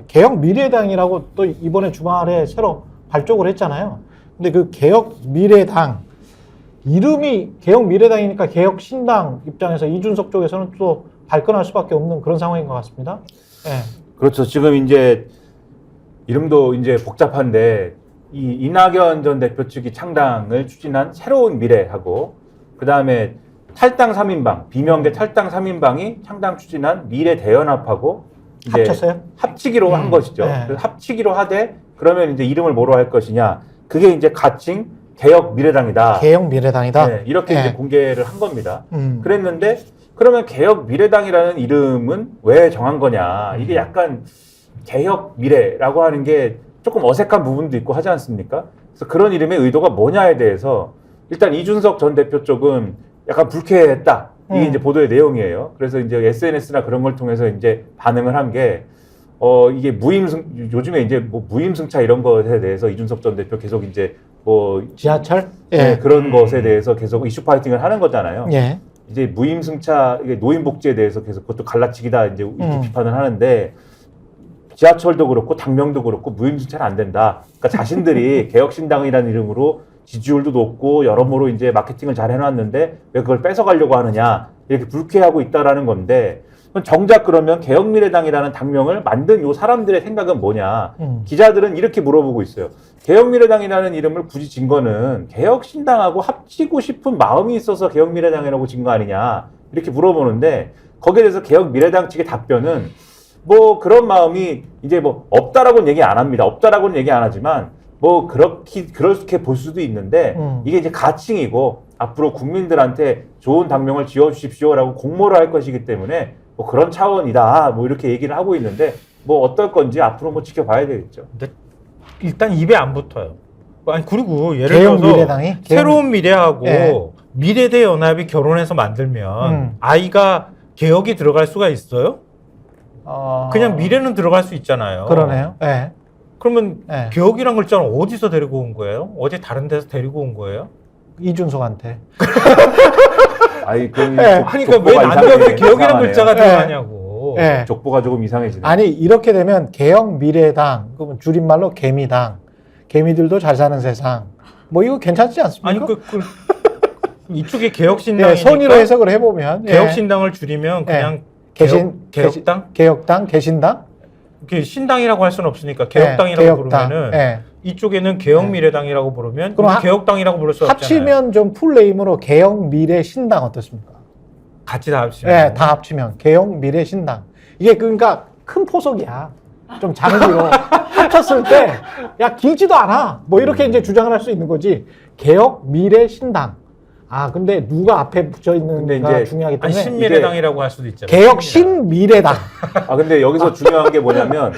개혁미래당이라고 또 이번에 주말에 새로 발족을 했잖아요. 근데 그 개혁미래당 이름이 개혁미래당이니까 개혁신당 입장에서 이준석 쪽에서는 또 발끈할 수밖에 없는 그런 상황인 것 같습니다. 예. 그렇죠. 지금 이제 이름도 이제 복잡한데 이 이낙연 전 대표 측이 창당을 추진한 새로운 미래하고 그 다음에 탈당 3인방 비명계 탈당 3인방이 창당 추진한 미래 대연합하고 이제 합쳤어요? 합치기로 한 것이죠. 네. 그래서 합치기로 하되 그러면 이제 이름을 뭐로 할 것이냐 그게 이제 가칭 개혁미래당이다. 개혁미래당이다. 네, 이렇게 예. 이제 공개를 한 겁니다. 음. 그랬는데 그러면 개혁미래당이라는 이름은 왜 정한 거냐? 이게 약간 개혁미래라고 하는 게 조금 어색한 부분도 있고 하지 않습니까? 그래서 그런 이름의 의도가 뭐냐에 대해서 일단 이준석 전 대표 쪽은 약간 불쾌했다. 이게 이제 보도의 내용이에요. 그래서 이제 SNS나 그런 걸 통해서 이제 반응을 한 게 이게 요즘에 이제 뭐 무임승차 이런 것에 대해서 이준석 전 대표 계속 이제 뭐 지하철? 네, 그런 것에 대해서 계속 이슈 파이팅을 하는 거잖아요. 예. 이제 무임승차 이게 노인복지에 대해서 계속 그것도 갈라치기다 이제 이렇게 비판을 하는데 지하철도 그렇고 당명도 그렇고 무임승차는 안 된다. 그러니까 자신들이 개혁신당이라는 이름으로 지지율도 높고 여러모로 이제 마케팅을 잘 해놨는데 왜 그걸 뺏어가려고 하느냐 이렇게 불쾌하고 있다라는 건데 정작 그러면 개혁미래당이라는 당명을 만든 요 사람들의 생각은 뭐냐 기자들은 이렇게 물어보고 있어요. 개혁미래당이라는 이름을 굳이 진 거는 개혁신당하고 합치고 싶은 마음이 있어서 개혁미래당이라고 진 거 아니냐 이렇게 물어보는데 거기에 대해서 개혁미래당 측의 답변은 뭐 그런 마음이 이제 뭐 없다라고는 얘기 안 합니다. 없다라고는 얘기 안 하지만 뭐 그렇게 볼 수도 있는데 이게 이제 가칭이고 앞으로 국민들한테 좋은 당명을 지어주십시오라고 공모를 할 것이기 때문에 뭐 그런 차원이다 뭐 이렇게 얘기를 하고 있는데 뭐 어떨 건지 앞으로 뭐 지켜봐야 되겠죠. 근데 일단 입에 안 붙어요. 아니 그리고 예를 개혁 들어서 미래당이? 새로운 미래하고 예. 미래대 연합이 결혼해서 만들면 아이가 개혁이 들어갈 수가 있어요? 그냥 미래는 들어갈 수 있잖아요. 그러네요. 예. 그러면 예. 개혁이란 글자는 어디서 데리고 온 거예요? 어디 다른 데서 데리고 온 거예요? 이준석한테. 아니 그러니까 왜 남경에 개혁이란 글자가 들어가냐고. 예. 족보가 조금 이상해지네. 아니 이렇게 되면 개혁미래당, 그러면 줄임말로 개미당, 개미들도 잘 사는 세상. 뭐 이거 괜찮지 않습니까? 아니 이쪽에 개혁신당이니까 예, 선의로 해석을 해보면 개혁신당을 줄이면 그냥 개혁당? 개혁당, 개신당. 신당이라고 할 수는 없으니까 개혁당이라고 개혁당. 부르면은 예. 이쪽에는 개혁미래당이라고 부르면 그럼 개혁당이라고 부를 수 없잖아요. 합치면 좀 풀네임으로 개혁미래신당 어떻습니까? 같이 다 합치면. 예, 다 합치면 개혁미래신당. 이게 그러니까 큰 포석이야. 좀 장기로 합쳤을 때 야 길지도 않아. 뭐 이렇게 이제 주장을 할 수 있는 거지. 개혁미래신당. 아 근데 누가 앞에 붙여 있는가 이제 중요하기 아니 때문에 신미래당이라고 할 수도 있잖아요. 개혁신미래당. 아 근데 여기서 중요한 게 뭐냐면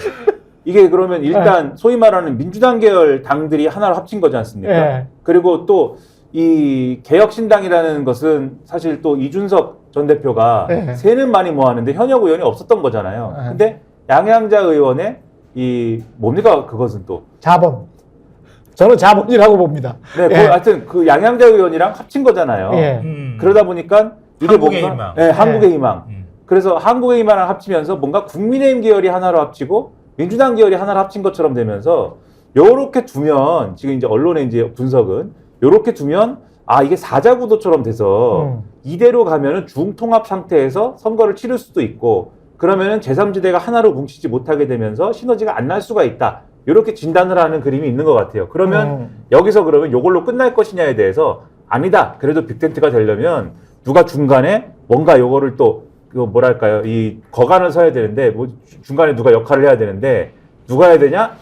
이게 그러면 일단 소위 말하는 민주당 계열 당들이 하나로 합친 거지 않습니까? 예. 그리고 또 이 개혁신당이라는 것은 사실 또 이준석 전 대표가 예. 세는 많이 모았는데 현역 의원이 없었던 거잖아요. 예. 근데 양양자 의원의 이 뭡니까 그것은 또 자본. 저는 자본이라고 봅니다. 네, 예. 하여튼 그 양양자 의원이랑 합친 거잖아요. 예. 그러다 보니까 이게 한국의 뭔가 희망. 네, 한국의 희망. 그래서 한국의힘이랑 합치면서 뭔가 국민의힘 계열이 하나로 합치고 민주당 계열이 하나로 합친 것처럼 되면서 요렇게 두면 지금 이제 언론의 이제 분석은 요렇게 두면 아 이게 사자구도처럼 돼서 이대로 가면은 중통합 상태에서 선거를 치를 수도 있고 그러면은 제3지대가 하나로 뭉치지 못하게 되면서 시너지가 안 날 수가 있다. 이렇게 진단을 하는 그림이 있는 것 같아요. 그러면 여기서 그러면 요걸로 끝날 것이냐에 대해서 아니다. 그래도 빅텐트가 되려면 누가 중간에 뭔가 요거를 또 뭐랄까요 이 거간을 서야 되는데 뭐 중간에 누가 역할을 해야 되는데 누가 해야 되냐?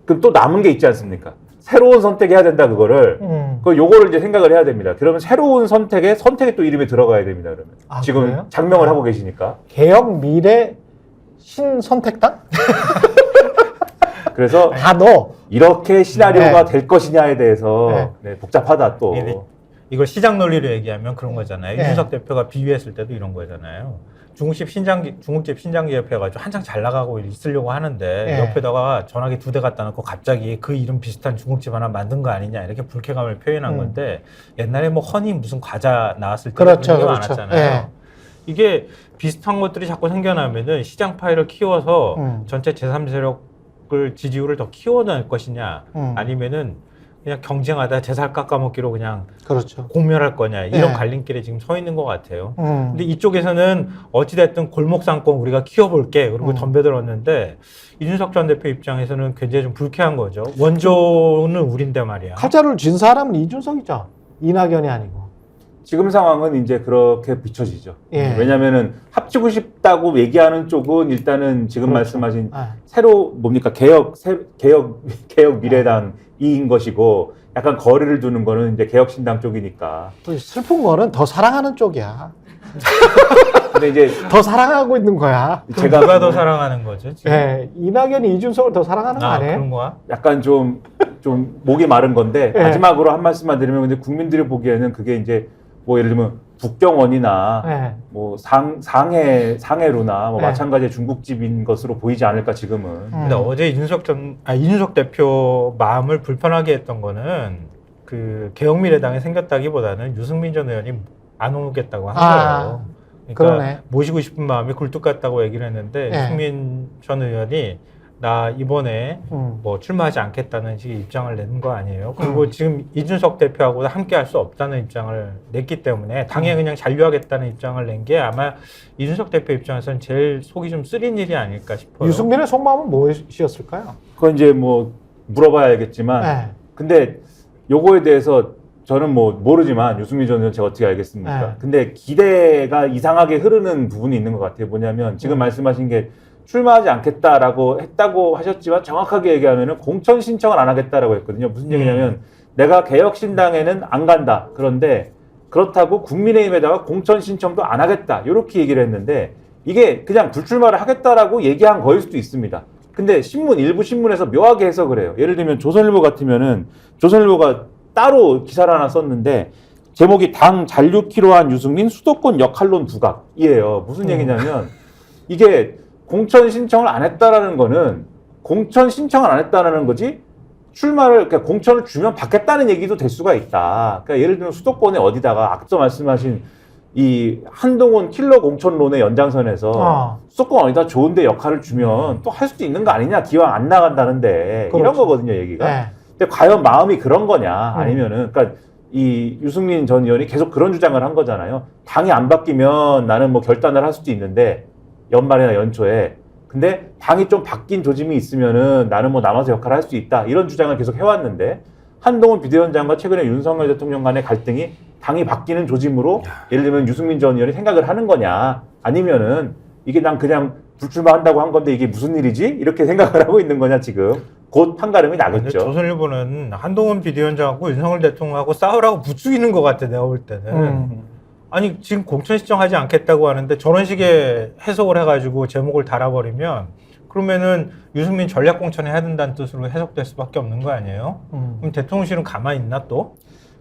그럼 또 남은 게 있지 않습니까? 새로운 선택해야 된다 그거를 그 요거를 이제 생각을 해야 됩니다. 그러면 새로운 선택에 또 이름이 들어가야 됩니다. 그러면 지금 그래요? 장명을 하고 계시니까 개혁 미래 신선택당? 그래서 다 넣어. 이렇게 시나리오가 네. 될 것이냐에 대해서 네, 복잡하다 또. 이걸 시장 논리로 얘기하면 그런 거잖아요. 네. 이준석 대표가 비유했을 때도 이런 거잖아요. 중국집 신장기업 해가지고 한창 잘 나가고 있으려고 하는데 네. 옆에다가 전화기 2대 갖다 놓고 갑자기 그 이름 비슷한 중국집 하나 만든 거 아니냐 이렇게 불쾌감을 표현한 건데 옛날에 뭐 허니 무슨 과자 나왔을 때 그렇죠, 그런 게 그렇죠. 많았잖아요. 네. 이게 비슷한 것들이 자꾸 생겨나면은 시장 파이를 키워서 전체 제3세력을 지지율을 더 키워낼 것이냐 아니면은 그냥 경쟁하다 제살 깎아먹기로 그냥 그렇죠. 공멸할 거냐 이런 네. 갈림길에 지금 서 있는 것 같아요. 근데 이쪽에서는 어찌됐든 골목상권 우리가 키워볼게 그리고 덤벼들었는데 이준석 전 대표 입장에서는 굉장히 좀 불쾌한 거죠. 원조는 우린데 말이야. 칼자루를 쥔 사람은 이준석이죠. 이낙연이 아니고. 지금 상황은 이제 그렇게 비춰지죠. 예. 왜냐하면은 합치고 싶다고 얘기하는 쪽은 일단은 지금 그렇죠. 말씀하신 아. 새로 뭡니까 개혁 미래당이인 것이고 약간 거리를 두는 거는 이제 개혁신당 쪽이니까. 또 슬픈 거는 더 사랑하는 쪽이야. 근데 이제 더 사랑하고 있는 거야. 제가 누가 더 사랑하는 거죠? 지금? 예, 이낙연이 이준석을 더 사랑하는 거 아니에요? 그런 거야? 약간 좀 목이 마른 건데 예. 마지막으로 한 말씀만 드리면 근데 국민들이 보기에는 그게 이제 뭐 예를 들면 북경원이나 예. 뭐 상해루나 뭐 네. 마찬가지의 중국집인 것으로 보이지 않을까 지금은. 근데 어제 이준석 대표 마음을 불편하게 했던 거는 그 개혁미래당이 생겼다기보다는 유승민 전 의원이 안 오겠다고 한 거예요. 그러니까 그러네. 모시고 싶은 마음이 굴뚝 같다고 얘기를 했는데 네. 유승민 전 의원이 나 이번에 뭐 출마하지 않겠다는 식의 입장을 낸 거 아니에요. 그리고 지금 이준석 대표하고 함께 할 수 없다는 입장을 냈기 때문에 당에 그냥 잔류하겠다는 입장을 낸 게 아마 이준석 대표 입장에서는 제일 속이 좀 쓰린 일이 아닐까 싶어요. 유승민의 속마음은 무엇이었을까요? 그건 이제 뭐 물어봐야 알겠지만 네. 근데 요거에 대해서 저는 뭐 모르지만 유승민 전 의원 제가 어떻게 알겠습니까? 네. 근데 기대가 이상하게 흐르는 부분이 있는 것 같아요. 뭐냐면 지금 말씀하신 게 출마하지 않겠다라고 했다고 하셨지만 정확하게 얘기하면은 공천 신청을 안 하겠다라고 했거든요. 무슨 얘기냐면 내가 개혁신당에는 안 간다. 그런데 그렇다고 국민의힘에다가 공천 신청도 안 하겠다. 이렇게 얘기를 했는데 이게 그냥 불출마를 하겠다라고 얘기한 거일 수도 있습니다. 근데 일부 신문에서 묘하게 해석을 해요. 예를 들면 조선일보 같으면은 조선일보가 따로 기사를 하나 썼는데 제목이 당 잔류키로 한 유승민 수도권 역할론 두각이에요. 무슨 얘기냐면 이게 공천 신청을 안 했다라는 거는 공천 신청을 안 했다라는 거지 그러니까 공천을 주면 받겠다는 얘기도 될 수가 있다. 그러니까 예를 들면 수도권에 어디다가 앞서 말씀하신 이 한동훈 킬러 공천론의 연장선에서 수도권 어디다 좋은데 역할을 주면 또 할 수도 있는 거 아니냐. 기왕 안 나간다는데 그렇죠. 이런 거거든요, 얘기가. 네. 근데 과연 마음이 그런 거냐 아니면은 그러니까 이 유승민 전 의원이 계속 그런 주장을 한 거잖아요. 당이 안 바뀌면 나는 뭐 결단을 할 수도 있는데 연말이나 연초에 근데 당이 좀 바뀐 조짐이 있으면은 나는 뭐 남아서 역할을 할 수 있다 이런 주장을 계속 해왔는데 한동훈 비대위원장과 최근에 윤석열 대통령 간의 갈등이 당이 바뀌는 조짐으로 예를 들면 유승민 전 의원이 생각을 하는 거냐 아니면은 이게 난 그냥 불출마한다고 한 건데 이게 무슨 일이지 이렇게 생각을 하고 있는 거냐 지금 곧 판가름이 나겠죠. 조선일보는 한동훈 비대위원장하고 윤석열 대통령하고 싸우라고 부추기는 것 같아 내가 볼 때는. 아니 지금 공천 신청하지 않겠다고 하는데 저런 식의 해석을 해가지고 제목을 달아버리면 그러면은 유승민 전략 공천해야 된다는 뜻으로 해석될 수밖에 없는 거 아니에요? 그럼 대통령실은 가만히 있나 또?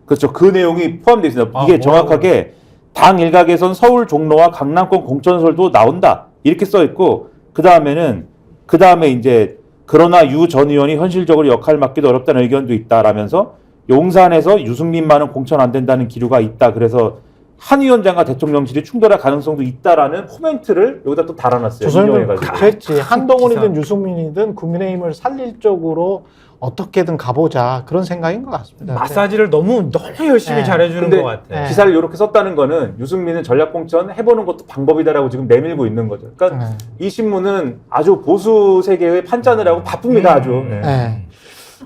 그렇죠. 그 내용이 포함되어 있습니다. 이게 정확하게 당 일각에선 서울 종로와 강남권 공천설도 나온다 이렇게 써 있고 그 다음에 이제 그러나 유 전 의원이 현실적으로 역할 맡기도 어렵다는 의견도 있다라면서 용산에서 유승민만은 공천 안 된다는 기류가 있다. 그래서 한 위원장과 대통령실이 충돌할 가능성도 있다라는 코멘트를 여기다 또 달아놨어요. 조선일보 인용해가지고. 그랬지. 한동훈이든 기사. 유승민이든 국민의힘을 살릴 쪽으로 어떻게든 가보자 그런 생각인 것 같습니다. 마사지를 너무 열심히 네. 잘해주는 근데 것 같아. 네. 기사를 이렇게 썼다는 거는 유승민은 전략공천 해보는 것도 방법이다라고 지금 내밀고 있는 거죠. 그러니까 이 신문은 아주 보수 세계의 판단을 하고 바쁩니다. 아주. 네. 네.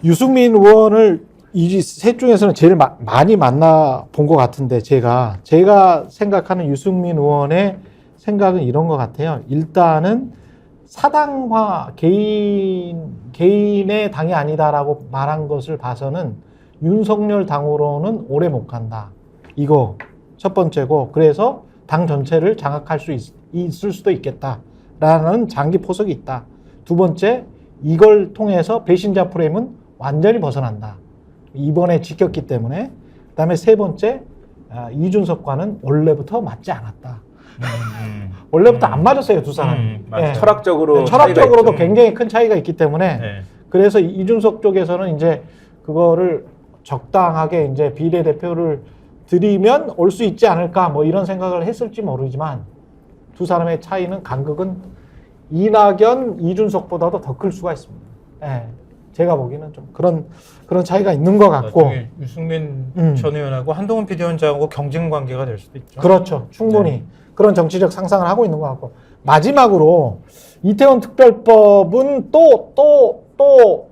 유승민 의원을 이 셋 중에서는 제일 많이 만나 본 것 같은데 제가 생각하는 유승민 의원의 생각은 이런 것 같아요. 일단은 사당화 개인의 당이 아니다라고 말한 것을 봐서는 윤석열 당으로는 오래 못 간다. 이거 첫 번째고 그래서 당 전체를 장악할 수 있을 수도 있겠다라는 장기 포석이 있다. 두 번째 이걸 통해서 배신자 프레임은 완전히 벗어난다. 이번에 지켰기 때문에. 그다음에 세 번째 이준석과는 원래부터 맞지 않았다. 원래부터 안 맞았어요 두 사람이. 맞아요. 철학적으로 철학적으로도 차이가 있죠. 굉장히 큰 차이가 있기 때문에 네. 그래서 이준석 쪽에서는 이제 그거를 적당하게 이제 비례대표를 드리면 올 수 있지 않을까 뭐 이런 생각을 했을지 모르지만 두 사람의 차이는 간극은 이낙연, 이준석보다도 더 클 수가 있습니다. 예. 제가 보기에는 좀 그런 차이가 있는 것 같고. 나중에 유승민 전 의원하고 한동훈 비대위원장하고 경쟁 관계가 될 수도 있죠. 그렇죠. 충분히 네. 그런 정치적 상상을 하고 있는 것 같고. 마지막으로 이태원 특별법은 또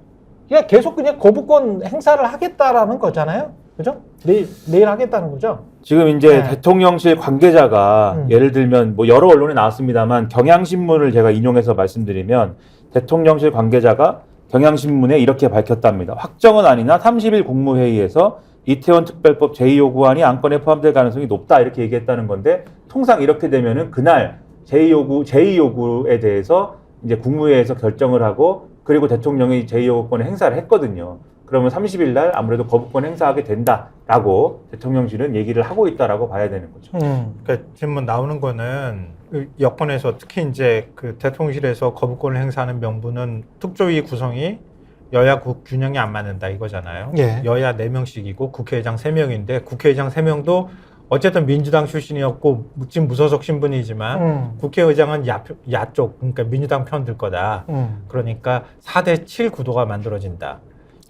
그냥 계속 그냥 거부권 행사를 하겠다라는 거잖아요. 그죠? 내일 하겠다는 거죠. 지금 이제 네. 대통령실 관계자가 예를 들면 뭐 여러 언론에 나왔습니다만 경향신문을 제가 인용해서 말씀드리면 대통령실 관계자가 경향신문에 이렇게 밝혔답니다. 확정은 아니나 30일 국무회의에서 이태원 특별법 제2요구안이 안건에 포함될 가능성이 높다 이렇게 얘기했다는 건데 통상 이렇게 되면은 그날 제2요구에 대해서 이제 국무회의에서 결정을 하고 그리고 대통령이 제2요구권을 행사를 했거든요. 그러면 30일 날 아무래도 거부권 행사하게 된다라고 대통령실은 얘기를 하고 있다라고 봐야 되는 거죠. 그러니까 지금 뭐 나오는 거는 여권에서 특히 이제 그 대통령실에서 거부권을 행사하는 명분은 특조위 구성이 여야 균형이 안 맞는다 이거잖아요. 예. 여야 4명씩이고 국회의장 3명인데 국회의장 3명도 어쨌든 민주당 출신이었고 지금 무소속 신분이지만 국회의장은 야쪽 그러니까 민주당 편 들 거다. 그러니까 4대7 구도가 만들어진다.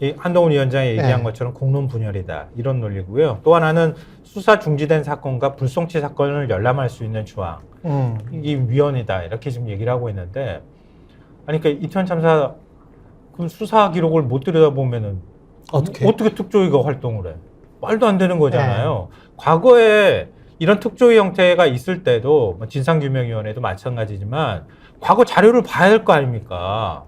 이 한동훈 위원장이 얘기한 네. 것처럼 공론 분열이다. 이런 논리고요. 또 하나는 수사 중지된 사건과 불송치 사건을 열람할 수 있는 조항. 이 위헌이다. 이렇게 지금 얘기를 하고 있는데 아니 그러니까 이태원 참사 그 수사 기록을 못 들여다보면은 어떻게 특조위가 활동을 해? 말도 안 되는 거잖아요. 과거에 이런 특조위 형태가 있을 때도 뭐 진상규명위원회도 마찬가지지만 과거 자료를 봐야 될 거 아닙니까?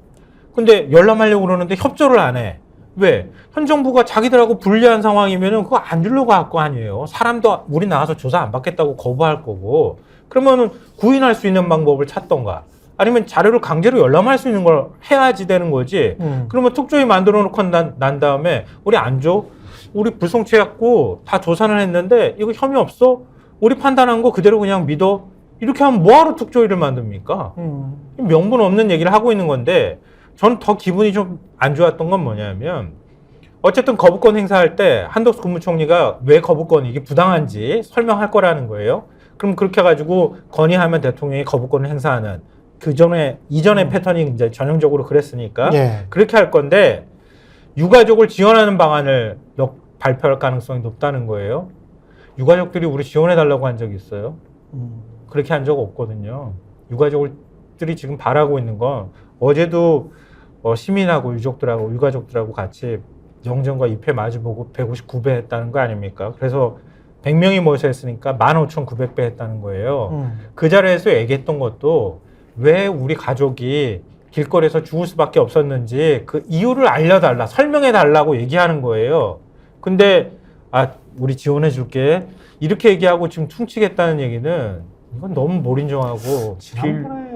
근데 열람하려고 그러는데 협조를 안 해. 왜? 현 정부가 자기들하고 불리한 상황이면은 그거 안 주려고 할 거 아니에요. 사람도 우리 나가서 조사 안 받겠다고 거부할 거고. 그러면은 구인할 수 있는 방법을 찾던가. 아니면 자료를 강제로 열람할 수 있는 걸 해야지 되는 거지. 그러면 특조위 만들어 놓고 난 다음에 우리 안 줘? 우리 불송치해갖고 다 조사를 했는데 이거 혐의 없어? 우리 판단한 거 그대로 그냥 믿어? 이렇게 하면 뭐하러 특조위를 만듭니까? 명분 없는 얘기를 하고 있는 건데 전 더 기분이 좀 안 좋았던 건 뭐냐면 어쨌든 거부권 행사할 때 한덕수 국무총리가 왜 거부권이 이게 부당한지 설명할 거라는 거예요. 그럼 그렇게 해가지고 건의하면 대통령이 거부권을 행사하는 이전의 패턴이 이제 전형적으로 그랬으니까 그렇게 할 건데 유가족을 지원하는 방안을 발표할 가능성이 높다는 거예요. 유가족들이 우리 지원해달라고 한 적이 있어요? 그렇게 한 적 없거든요. 유가족들이 지금 바라고 있는 건 어제도 시민하고 유가족들하고 같이 영전과 입회 마주보고 159배 했다는 거 아닙니까? 그래서 100명이 모여서 했으니까 15,900배 했다는 거예요. 그 자리에서 얘기했던 것도 왜 우리 가족이 길거리에서 죽을 수밖에 없었는지 그 이유를 알려달라, 설명해달라고 얘기하는 거예요. 근데 우리 지원해줄게 이렇게 얘기하고 지금 퉁치겠다는 얘기는 이건 너무 몰인정하고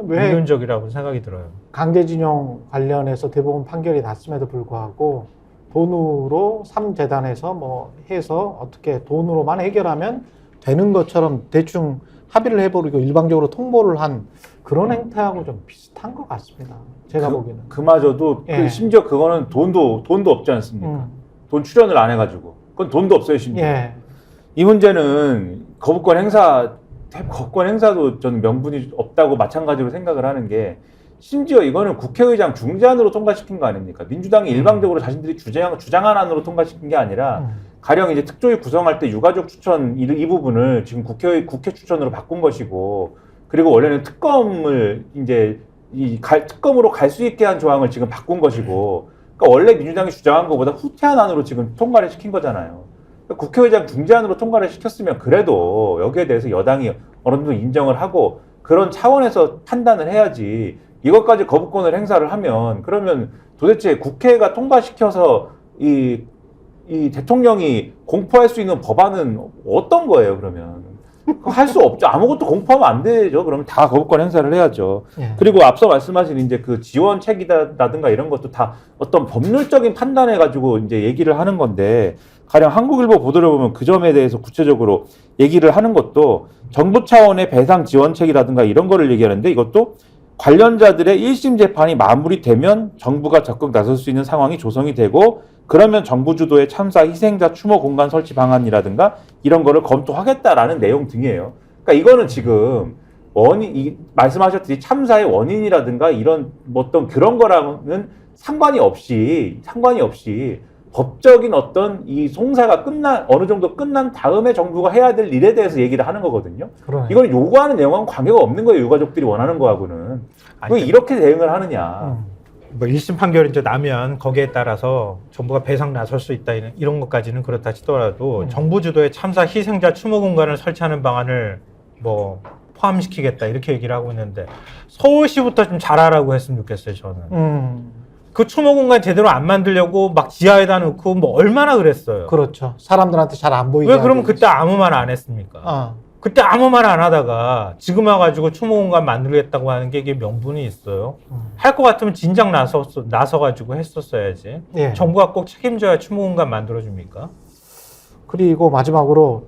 비윤적이라고 생각이 들어요. 강제징용 관련해서 대법원 판결이 났음에도 불구하고 돈으로 3재단에서 뭐 해서 어떻게 돈으로만 해결하면 되는 것처럼 대충 합의를 해버리고 일방적으로 통보를 한 그런 행태하고 좀 비슷한 것 같습니다. 제가 보기에는. 그마저도 심지어 그거는 돈도 없지 않습니까? 돈 출연을 안 해가지고 그건 돈도 없어요 심지어. 이 문제는 거부권 행사도 저는 명분이 없다고 마찬가지로 생각을 하는 게 심지어 이거는 국회의장 중재안으로 통과시킨 거 아닙니까? 민주당이 일방적으로 자신들이 주장한 안으로 통과시킨 게 아니라 가령 이제 특조위 구성할 때 유가족 추천 이 부분을 지금 국회 추천으로 바꾼 것이고 그리고 원래는 특검을 이제 특검으로 갈 수 있게 한 조항을 지금 바꾼 것이고 그러니까 원래 민주당이 주장한 것보다 후퇴한 안으로 지금 통과를 시킨 거잖아요. 그러니까 국회의장 중재안으로 통과를 시켰으면 그래도 여기에 대해서 여당이 어느 정도 인정을 하고 그런 차원에서 판단을 해야지 이것까지 거부권을 행사를 하면 그러면 도대체 국회가 통과시켜서 이 대통령이 공포할 수 있는 법안은 어떤 거예요, 그러면? 할 수 없죠. 아무것도 공포하면 안 되죠. 그러면 다 거부권 행사를 해야죠. 예. 그리고 앞서 말씀하신 이제 그 지원책이라든가 이런 것도 다 어떤 법률적인 판단해 가지고 이제 얘기를 하는 건데 가령 한국일보 보도를 보면 그 점에 대해서 구체적으로 얘기를 하는 것도 정부 차원의 배상 지원책이라든가 이런 거를 얘기하는데 이것도 관련자들의 1심 재판이 마무리되면 정부가 적극 나설 수 있는 상황이 조성이 되고 그러면 정부 주도의 참사 희생자 추모 공간 설치 방안이라든가 이런 거를 검토하겠다라는 내용 등이에요. 그러니까 이거는 지금 말씀하셨듯이 참사의 원인이라든가 이런 어떤 그런 거랑은 상관이 없이 법적인 어떤 이 송사가 어느 정도 끝난 다음에 정부가 해야 될 일에 대해서 얘기를 하는 거거든요. 그러네. 이건 요구하는 내용과는 관계가 없는 거예요. 유가족들이 원하는 거하고는. 왜 이렇게 대응을 하느냐. 뭐 1심 판결이 이제 나면 거기에 따라서 정부가 배상 나설 수 있다 이런 것까지는 그렇다 치더라도 정부 주도의 참사 희생자 추모 공간을 설치하는 방안을 뭐 포함시키겠다 이렇게 얘기를 하고 있는데 서울시부터 좀 잘하라고 했으면 좋겠어요, 저는. 그 추모 공간 제대로 안 만들려고 막 지하에다 놓고 뭐 얼마나 그랬어요. 그렇죠. 사람들한테 잘 안 보이게. 왜 그러면 그때 아무 말 안 했습니까? 그때 아무 말 안 하다가 지금 와가지고 추모 공간 만들겠다고 하는 게 이게 명분이 있어요. 할 것 같으면 진작 나서가지고 했었어야지. 예. 정부가 꼭 책임져야 추모 공간 만들어줍니까? 그리고 마지막으로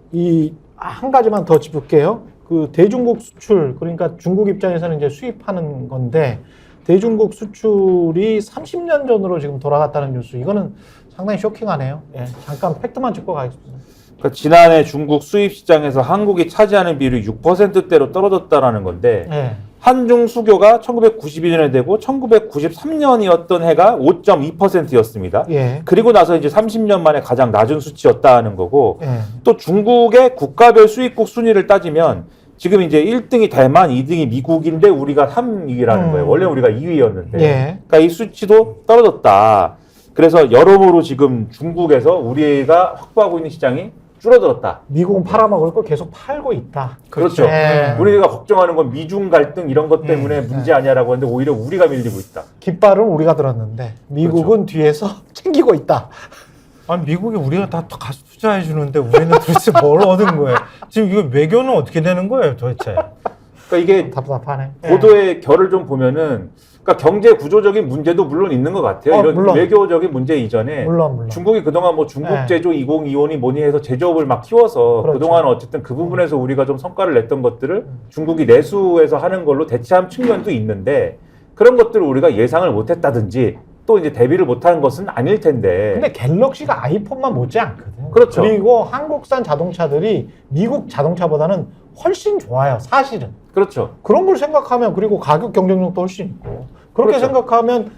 한 가지만 더 짚을게요. 그 대중국 수출, 그러니까 중국 입장에서는 이제 수입하는 건데 대중국 수출이 30년 전으로 지금 돌아갔다는 뉴스. 이거는 상당히 쇼킹하네요. 예, 잠깐 팩트만 짚고 가겠습니다. 그러니까 지난해 중국 수입 시장에서 한국이 차지하는 비율이 6%대로 떨어졌다라는 건데 예. 한중 수교가 1992년에 되고 1993년이었던 해가 5.2%였습니다. 예. 그리고 나서 이제 30년 만에 가장 낮은 수치였다는 거고 예. 또 중국의 국가별 수입국 순위를 따지면 지금 이제 1등이 대만, 2등이 미국인데 우리가 3위라는 거예요. 원래 우리가 2위였는데. 예. 그러니까 이 수치도 떨어졌다. 그래서 여러모로 지금 중국에서 우리가 확보하고 있는 시장이 줄어들었다. 미국은 팔아먹을 거 계속 팔고 있다. 그렇죠. 예. 우리가 걱정하는 건 미중 갈등 이런 것 때문에 문제 아니야라고 하는데 오히려 우리가 밀리고 있다. 깃발은 우리가 들었는데 미국은 뒤에서 챙기고 있다. 아니 미국이 우리가 다 가서 투자해 주는데 우리는 도대체 뭘 얻은 거예요? 지금 이거 외교는 어떻게 되는 거예요, 도대체? 그러니까 이게 답답하네. 보도의 결을 좀 보면은 그러니까 경제 구조적인 문제도 물론 있는 것 같아요. 이런 물론. 외교적인 문제 이전에 물론. 중국이 그동안 뭐 중국 네. 제조 2025니 뭐니 해서 제조업을 막 키워서 그렇죠. 그동안 어쨌든 그 부분에서 우리가 좀 성과를 냈던 것들을 중국이 내수해서 하는 걸로 대체한 측면도 있는데 그런 것들을 우리가 예상을 못했다든지 또 이제 대비를 못한 것은 아닐 텐데. 근데 갤럭시가 아이폰만 못지 않거든. 그렇죠. 그리고 한국산 자동차들이 미국 자동차보다는 훨씬 좋아요, 사실은. 그렇죠. 그런 걸 생각하면, 그리고 가격 경쟁력도 훨씬 있고, 그렇게 그렇죠. 생각하면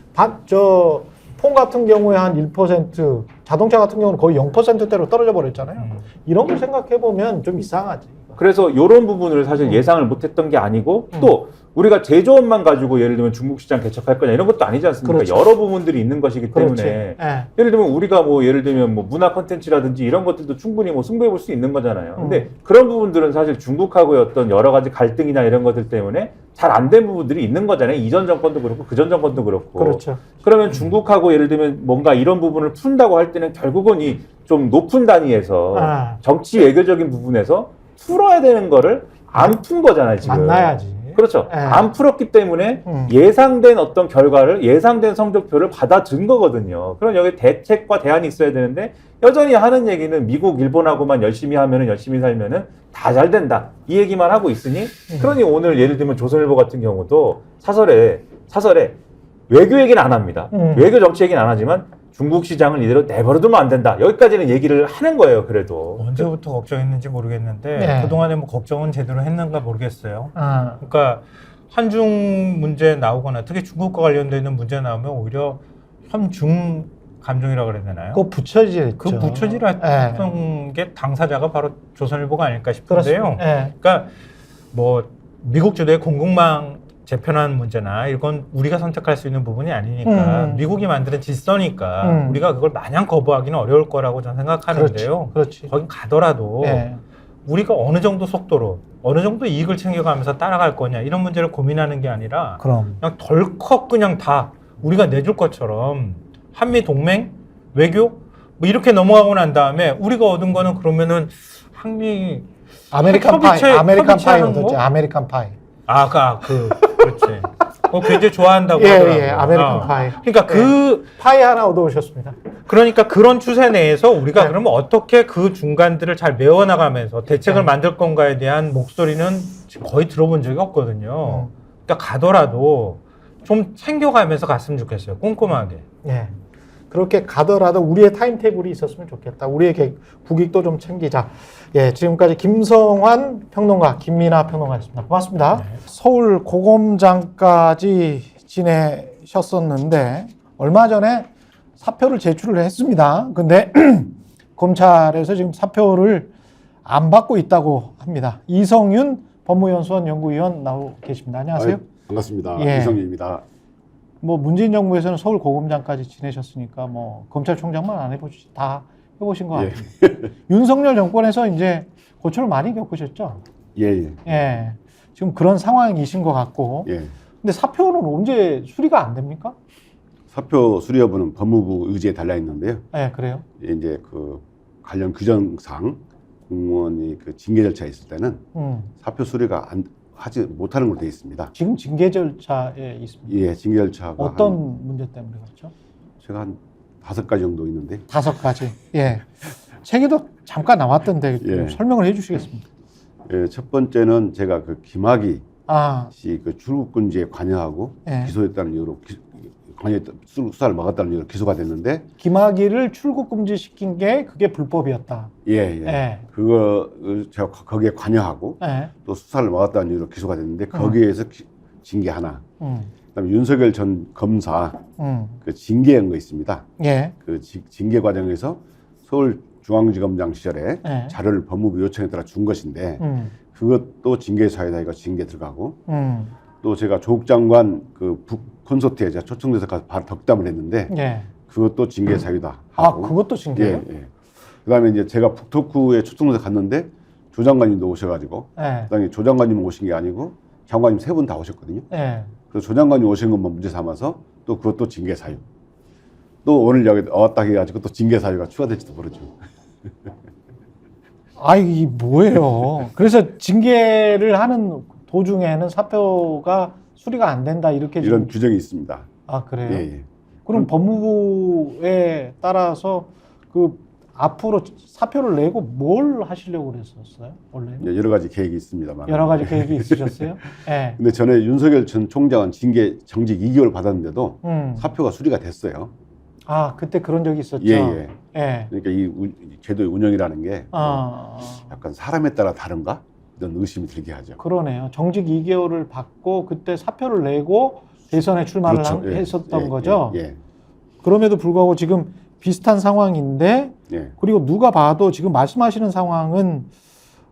폰 같은 경우에 한 1%, 자동차 같은 경우는 거의 0%대로 떨어져 버렸잖아요. 이런 걸 생각해 보면 좀 이상하지. 그래서 이런 부분을 사실 예상을 못했던 게 아니고 또 우리가 제조업만 가지고 예를 들면 중국 시장 개척할 거냐 이런 것도 아니지 않습니까? 그렇죠. 여러 부분들이 있는 것이기 그렇지. 때문에 예. 예를 들면 우리가 뭐 예를 들면 뭐 문화 콘텐츠라든지 이런 것들도 충분히 뭐 승부해 볼 수 있는 거잖아요. 근데 그런 부분들은 사실 중국하고의 어떤 여러 가지 갈등이나 이런 것들 때문에 잘 안 된 부분들이 있는 거잖아요. 이전 정권도 그렇고 그전 정권도 그렇고. 그렇죠. 그러면 중국하고 예를 들면 뭔가 이런 부분을 푼다고 할 때는 결국은 이 좀 높은 단위에서 정치 외교적인 부분에서 풀어야 되는 거를 안 푼 거잖아요, 지금. 만나야지. 그렇죠. 예. 안 풀었기 때문에 예상된 어떤 결과를, 예상된 성적표를 받아든 거거든요. 그럼 여기 대책과 대안이 있어야 되는데 여전히 하는 얘기는 미국, 일본하고만 열심히 하면은 열심히 살면은 다 잘 된다. 이 얘기만 하고 있으니 그러니 오늘 예를 들면 조선일보 같은 경우도 사설에 외교 얘기는 안 합니다. 외교 정치 얘기는 안 하지만 중국 시장을 이대로 내버려두면 안 된다. 여기까지는 얘기를 하는 거예요. 그래도 언제부터 걱정했는지 모르겠는데 네. 그동안에 뭐 걱정은 제대로 했는가 모르겠어요. 아, 그러니까 한중 문제 나오거나 특히 중국과 관련되어 있는 문제 나오면 오히려 현중 감정이라고 그래야 되나요? 그거 붙여지죠. 그 붙여지었던 게 당사자가 바로 조선일보가 아닐까 싶은데요. 예. 그러니까 뭐 미국 주도의 공급망 재편하는 문제나 이건 우리가 선택할 수 있는 부분이 아니니까 미국이 만드는 질서니까 우리가 그걸 마냥 거부하기는 어려울 거라고 저는 생각하는데요. 그렇지. 거긴 가더라도 예. 우리가 어느 정도 속도로 어느 정도 이익을 챙겨가면서 따라갈 거냐 이런 문제를 고민하는 게 아니라 그럼. 그냥 덜컥 그냥 다 우리가 내줄 것처럼 한미 동맹 외교 뭐 이렇게 넘어가고 난 다음에 우리가 얻은 거는 그러면은 한미 아메리칸 협의체- 파이. 아메리칸 파이 협의체하는 얻었지. 거? 아메리칸 파이. 그렇지. 굉장히 좋아한다고 예, 하더라고요. 예. 아메리칸 파이. 그러니까 파이 하나 얻어오셨습니다. 그러니까 그런 추세 내에서 우리가 네. 그러면 어떻게 그 중간들을 잘 메워나가면서 대책을 네. 만들 건가에 대한 목소리는 지금 거의 들어본 적이 없거든요. 그러니까 가더라도 좀 챙겨가면서 갔으면 좋겠어요. 꼼꼼하게. 예. 그렇게 가더라도 우리의 타임테이블이 있었으면 좋겠다. 우리의 국익도 좀 챙기자. 예, 지금까지 김성환 평론가, 김민아 평론가였습니다. 고맙습니다. 네. 서울 고검장까지 지내셨었는데 얼마 전에 사표를 제출을 했습니다. 근데 검찰에서 지금 사표를 안 받고 있다고 합니다. 이성윤 법무연수원 연구위원 나오고 계십니다. 안녕하세요. 반갑습니다. 예. 이성윤입니다. 뭐 문재인 정부에서는 서울 고검장까지 지내셨으니까 뭐 검찰총장만 안 해보시 다 해보신 것 예. 같아요. 윤석열 정권에서 이제 고초를 많이 겪으셨죠. 예, 예. 지금 그런 상황이신 것 같고. 예. 근데 사표는 언제 수리가 안 됩니까? 사표 수리 여부는 법무부 의지에 달려 있는데요. 예, 그래요. 이제 그 관련 규정상 공무원이 그 징계 절차에 있을 때는 사표 수리가 하지 못하는 걸로 되어 있습니다. 지금 징계 절차에 있습니다. 예, 징계 절차가 어떤 문제 때문에 그렇죠? 제가 한 5가지 정도 있는데 5가지. 예. 책에도 잠깐 나왔던데 좀 예. 설명을 해주시겠습니까? 예, 첫 번째는 제가 그 김학의 아, 씨 그 출국금지에 관여하고 예. 기소했다는 이유로 수사를 막았다는 이유로 기소가 됐는데 김학의를 출국 금지시킨 게 그게 불법이었다. 예, 예. 예. 그거 제가 거기에 관여하고 예. 또 수사를 막았다는 이유로 기소가 됐는데 거기에서 징계 하나. 그다음에 윤석열 전 검사 그 징계한 거 있습니다. 예. 그 징계 과정에서 서울중앙지검장 시절에 예. 자료를 법무부 요청에 따라 준 것인데 그것도 징계 사유다 이거 징계 들어가고 또 제가 조국 장관 그 북 콘서트에 제가 초청돼서 가서 바로 덕담을 했는데 예. 그것도 징계 사유다 아, 하고 그것도 징계예요? 예, 예. 그다음에 이제 제가 북토크에 초청돼서 갔는데 조 장관님도 오셔가지고 예. 그다음에 조 장관님 오신 게 아니고 장관님 3분 다 오셨거든요. 예. 그래서 조 장관님 오신 것만 문제 삼아서 또 그것도 징계 사유. 또 오늘 여기 왔다 해가지고 또 징계 사유가 추가될지도 모르죠. 아, 이게 뭐예요? 그래서 징계를 하는 도중에는 사표가 수리가 안 된다 이렇게 이런 지금. 규정이 있습니다. 아, 그래요? 예, 예. 그럼 법무부에 따라서 그 앞으로 사표를 내고 뭘 하시려고 그랬었어요? 원래 이제 여러 가지 계획이 있습니다만. 여러 가지 계획이 있으셨어요? 예. 근데 전에 윤석열 전 총장은 징계 정직 2개월 받았는데도 사표가 수리가 됐어요. 아, 그때 그런 적이 있었죠. 예, 예. 예. 그러니까 이 제도의 운영이라는 게 아, 약간 사람에 따라 다른가? 이런 의심이 들게 하죠. 그러네요. 정직 2개월을 받고 그때 사표를 내고 대선에 출마를 그렇죠. 예, 했었던 예, 거죠. 예, 그럼에도 불구하고 지금 비슷한 상황인데 예. 그리고 누가 봐도 지금 말씀하시는 상황은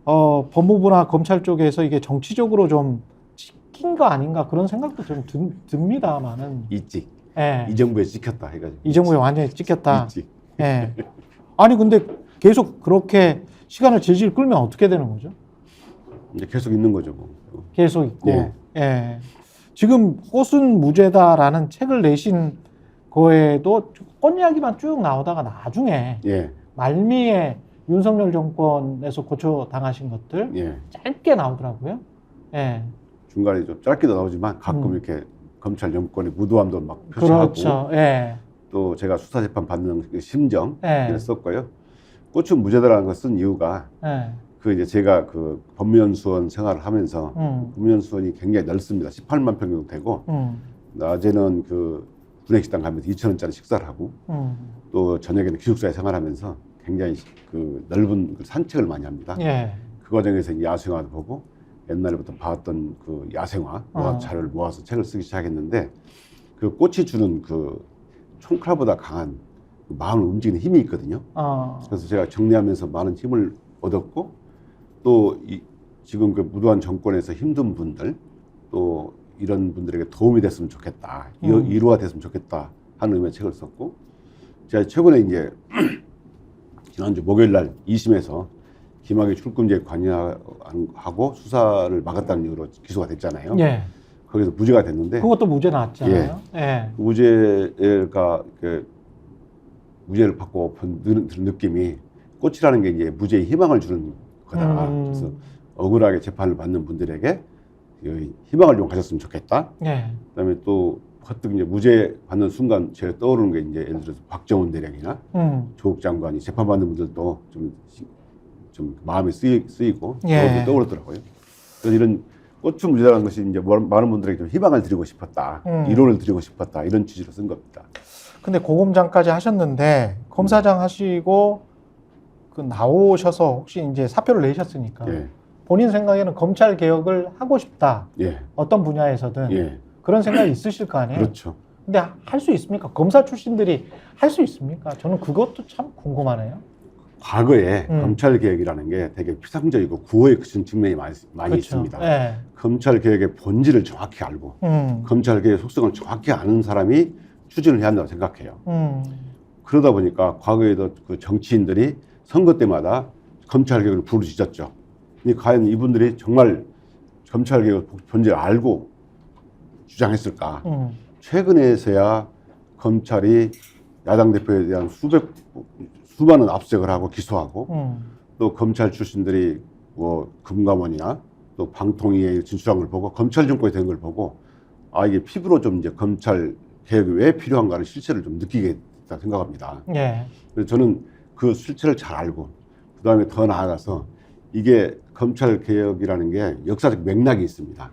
법무부나 검찰 쪽에서 이게 정치적으로 좀 찍힌 거 아닌가 그런 생각도 좀 듭니다만은. 이찍. 예. 이 정부에 찍혔다 해가지고. 이 정부에 완전히 찍혔다. 이찍. 예. 아니 근데 계속 그렇게 시간을 질질 끌면 어떻게 되는 거죠? 이제 계속 있는 거죠. 뭐. 계속 있고. 예. 예. 지금 꽃은 무죄다라는 책을 내신 거에도 꽃 이야기만 쭉 나오다가 나중에 예, 말미에 윤석열 정권에서 고쳐 당하신 것들 예. 짧게 나오더라고요. 예. 중간에 좀 짧게도 나오지만 가끔 이렇게 검찰 정권의 무도함도 막 표시하고 그렇죠. 예. 또 제가 수사 재판 받는 그 심정 예. 이렇게 썼고요. 꽃은 무죄다라는 걸 쓴 이유가 예. 그 이제 제가 그 법무연수원 생활을 하면서 법무연수원이 굉장히 넓습니다. 18만 평 정도 되고 낮에는 그 구내식당 가면서 2,000원짜리 식사를 하고 또 저녁에는 기숙사에 생활하면서 굉장히 그 넓은 그 산책을 많이 합니다. 예. 그 과정에서 야생화도 보고 옛날부터 봤던 그 야생화 자료를 모아서 책을 쓰기 시작했는데 그 꽃이 주는 그 총칼보다 강한 그 마음을 움직이는 힘이 있거든요. 그래서 제가 정리하면서 많은 힘을 얻었고 또 지금 그 무도한 정권에서 힘든 분들 또 이런 분들에게 도움이 됐으면 좋겠다, 이루화 됐으면 좋겠다 하는 의미의 책을 썼고 제가 최근에 이제 지난주 목요일 날 2심에서 김학의 출금죄 관여하고 수사를 막았다는 이유로 기소가 됐잖아요. 예. 거기서 무죄가 됐는데 그것도 무죄 나왔잖아요. 예. 무죄가 무죄를 받고 든 느낌이 꽃이라는 게 이제 무죄의 희망을 주는 거다. 그래서 억울하게 재판을 받는 분들에게 희망을 좀 가졌으면 좋겠다. 예. 그다음에 또 퍼뜩 이제 무죄 받는 순간 제가 떠오르는 게 이제 예를 들어서 박정훈 대령이나 조국 장관이 재판받는 분들도 좀 마음이 쓰이고 예. 떠오르더라고요. 그래서 이런 꽃은 무죄라는 것이 이제 많은 분들에게 좀 희망을 드리고 싶었다, 위로를 드리고 싶었다 이런 취지로 쓴 겁니다. 근데 고검장까지 하셨는데 검사장 하시고 그 나오셔서 혹시 이제 사표를 내셨으니까 예. 본인 생각에는 검찰 개혁을 하고 싶다. 예. 어떤 분야에서든 예. 그런 생각이 있으실 거 아니에요. 그렇죠. 근데 할 수 있습니까? 검사 출신들이 할 수 있습니까? 저는 그것도 참 궁금하네요. 과거에 검찰 개혁이라는 게 되게 피상적이고 구호에 그친 측면이 많이 그렇죠. 있습니다. 예. 검찰 개혁의 본질을 정확히 알고 검찰 개혁의 속성을 정확히 아는 사람이 추진을 해야 한다고 생각해요. 그러다 보니까 과거에도 그 정치인들이 선거 때마다 검찰 개혁을 부르짖었죠. 근데 과연 이분들이 정말 검찰 개혁 본질을 알고 주장했을까? 최근에서야 검찰이 야당 대표에 대한 수많은 압수수색을 하고 기소하고 또 검찰 출신들이 뭐 금감원이나 또 방통위에 진출한 걸 보고 검찰 정권이 된 걸 보고 아 이게 피부로 좀 이제 검찰 개혁이 왜 필요한가를 실체를 좀 느끼게 됐다 생각합니다. 예. 그래서 저는 그 실체를 잘 알고 그 다음에 더 나아가서 이게 검찰 개혁이라는 게 역사적 맥락이 있습니다.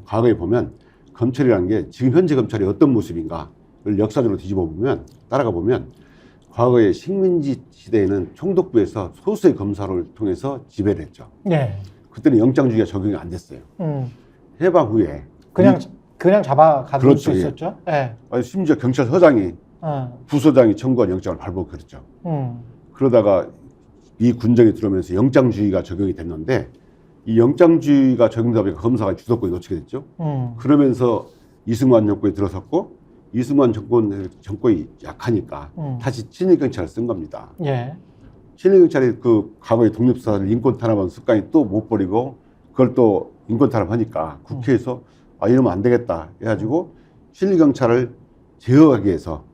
과거에 보면 검찰이라는 게 지금 현재 검찰이 어떤 모습인가를 역사적으로 뒤집어 보면 따라가 보면 과거에 식민지 시대에는 총독부에서 소수의 검사를 통해서 지배를 했죠. 예. 그때는 영장주의가 적용이 안 됐어요. 해방 후에 그냥 잡아가는 그렇죠, 수 있었죠. 예. 아니, 심지어 경찰서장이 부서장이 청구한 영장을 발부하고 그랬죠. 그러다가 이 군정이 들어오면서 영장주의가 적용이 됐는데 이 영장주의가 적용되다 보니까 검사가 주도권이 놓치게 됐죠. 그러면서 이승만 정권이 들어섰고 이승만 정권이 약하니까 다시 친일경찰을 쓴 겁니다. 예. 친일경찰이 그 과거의 독립사를 인권 탄압한 습관이 또 못 버리고 그걸 또 인권 탄압하니까 국회에서 아 이러면 안 되겠다 해가지고 친일경찰을 제어하기 위해서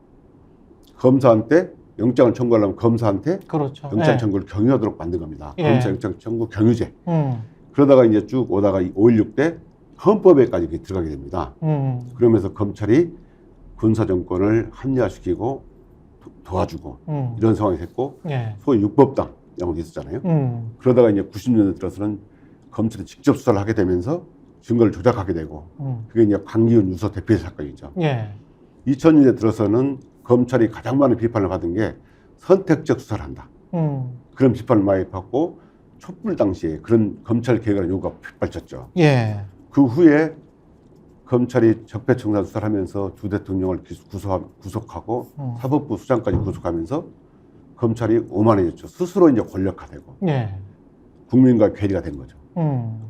검사한테 영장을 청구하려면 검사한테 그렇죠. 영장 예. 청구를 경유하도록 만든 겁니다. 예. 검사 영장 청구 경유제. 그러다가 그러다가 이제 쭉 오다가 5.16 때 헌법에까지 들어가게 됩니다. 그러면서 검찰이 군사정권을 합리화시키고 도와주고 이런 상황이 됐고 예. 소위 육법당 이런 게 있었잖아요. 그러다가 이제 90년대 들어서는 검찰이 직접 수사를 하게 되면서 증거를 조작하게 되고 그게 이제 강기훈 유서 대피의 사건이죠. 예. 2000년대 들어서는 검찰이 가장 많은 비판을 받은 게 선택적 수사를 한다. 그런 비판을 많이 받고 촛불 당시에 그런 검찰 개혁이라는 요구가 빗발쳤죠. 예. 그 후에 검찰이 적폐청산 수사를 하면서 두 대통령을 구속하고 사법부 수장까지 구속하면서 검찰이 오만해졌죠. 스스로 이제 권력화되고 예. 국민과 괴리가 된 거죠.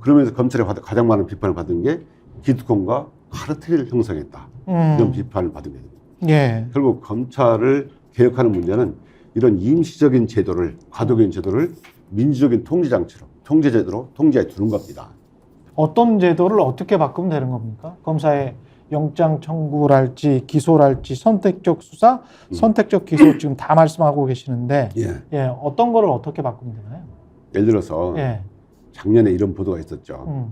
그러면서 검찰이 가장 많은 비판을 받은 게 기득권과 카르텔을 형성했다. 이런 비판을 받은 거예요. 예. 결국 검찰을 개혁하는 문제는 이런 임시적인 제도를, 과도적인 제도를 민주적인 통제장치로, 통제제도로 통제해 두는 겁니다. 어떤 제도를 어떻게 바꾸면 되는 겁니까? 검사의 영장 청구랄지 기소랄지 선택적 수사, 선택적 기소 지금 다 말씀하고 계시는데 예. 예, 어떤 거를 어떻게 바꾸면 되나요? 예를 들어서 예. 작년에 이런 보도가 있었죠.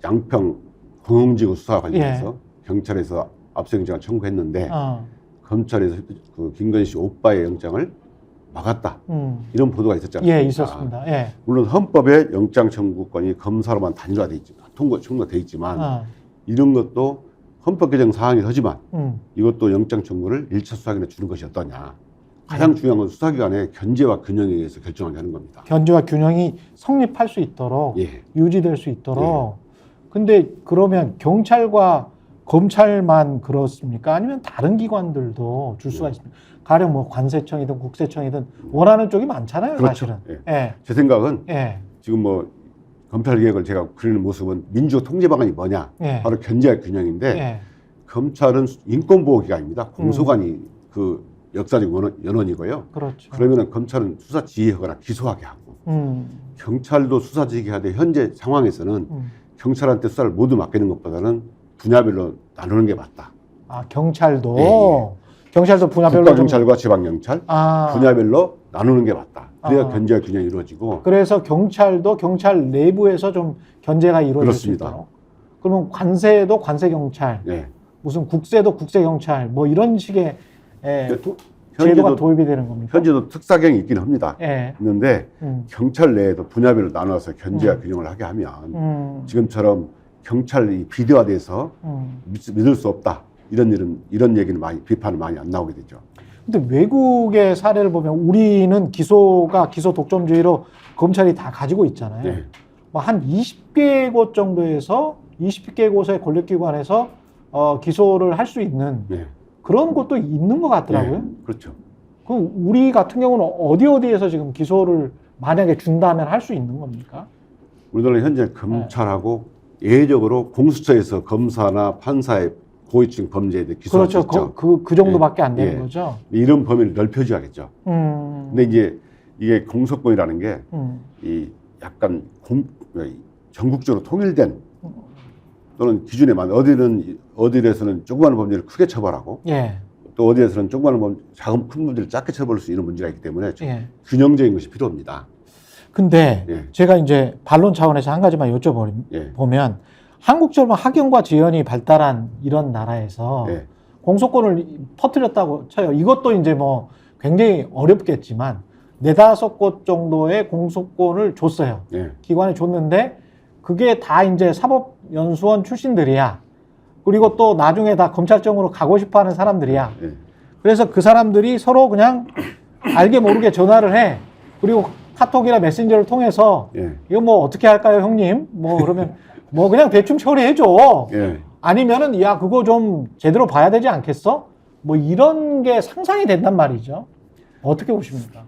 양평 공영지구 수사 관련해서 경찰에서 압수영장을 청구했는데 검찰에서 그 김건희 씨 오빠의 영장을 막았다. 이런 보도가 있었지 않습니까? 예, 있었습니다. 예. 물론 헌법에 영장 청구권이 검사로만 단조화돼 있지만 통과돼 있지만 이런 것도 헌법 개정 사항이 하지만 이것도 영장 청구를 1차 수사기관에 주는 것이 어떠냐. 가장 중요한 건 수사기관의 견제와 균형에 의해서 결정하게 하는 겁니다. 견제와 균형이 성립할 수 있도록 예. 유지될 수 있도록. 근데 그러면 경찰과 검찰만 그렇습니까? 아니면 다른 기관들도 줄 수가 있습니까? 가령 뭐 관세청이든 국세청이든 원하는 쪽이 많잖아요, 그렇죠. 사실은. 예. 예. 제 생각은 예. 지금 뭐 검찰 개혁을 제가 그리는 모습은 민주 통제 방안이 뭐냐? 예. 바로 견제와 균형인데 예. 검찰은 인권보호기관입니다. 공소관이 그 역사적 연원이고요. 그렇죠. 그러면은 검찰은 수사 지휘하거나 기소하게 하고 경찰도 수사 지휘하되 현재 상황에서는 경찰한테 수사를 모두 맡기는 것보다는 분야별로 나누는 게 맞다. 아, 경찰도 예. 경찰도 분야별로 국가경찰과 지방경찰 분야별로 나누는 게 맞다. 그래야 견제와 균형이 이루어지고. 그래서 경찰도 경찰 내부에서 좀 견제가 이루어질 수 그렇습니다. 있도록. 그러면 관세도 관세경찰, 네. 무슨 국세도 국세경찰, 뭐 이런 식의 제도가 현재도 도입이 되는 겁니까? 현재도 특사경이 있긴 합니다. 예. 있는데 경찰 내에도 분야별로 나눠서 견제와 균형을 하게 하면 지금처럼 경찰이 비대화돼서 믿을 수 없다. 이런 얘기는 많이 비판은 많이 안 나오게 되죠. 근데 외국의 사례를 보면 우리는 기소 독점주의로 검찰이 다 가지고 있잖아요. 네. 뭐 한 20개 곳 정도에서 20개 곳의 권력기관에서 기소를 할 수 있는 네. 그런 곳도 있는 것 같더라고요. 네. 그렇죠. 그럼 우리 같은 경우는 어디에서 지금 기소를 만약에 준다면 할 수 있는 겁니까? 우리나라 현재 검찰하고 예외적으로 공수처에서 검사나 판사의 고위층 범죄에 대해 기소할 수 그렇죠. 있죠. 그 정도밖에 안 되는 예. 거죠. 이런 범위를 넓혀줘야겠죠. 근데 이제 이게 공소권이라는 게 이 약간 전국적으로 통일된 또는 기준에 맞는 어디에서는 조그마한 범죄를 크게 처벌하고 예. 또 어디에서는 조그마한 작은 큰 문제를 작게 처벌할 수 있는 문제가 있기 때문에 좀 예. 균형적인 것이 필요합니다. 근데 예. 제가 이제 반론 차원에서 한 가지만 여쭤보면 예. 한국처럼 학연과 지연이 발달한 이런 나라에서 예. 공소권을 퍼뜨렸다고 쳐요. 이것도 이제 뭐 굉장히 어렵겠지만 4-5곳 정도의 공소권을 줬어요. 예. 기관에 줬는데 그게 다 이제 사법연수원 출신들이야. 그리고 또 나중에 다 검찰청으로 가고 싶어 하는 사람들이야. 예. 그래서 그 사람들이 서로 그냥 알게 모르게 전화를 해. 그리고 카톡이나 메신저를 통해서 예. 이거 뭐 어떻게 할까요, 형님? 뭐 그러면 뭐 그냥 대충 처리해줘. 예. 아니면은 야 그거 좀 제대로 봐야 되지 않겠어? 뭐 이런 게 상상이 된단 말이죠. 어떻게 보십니까?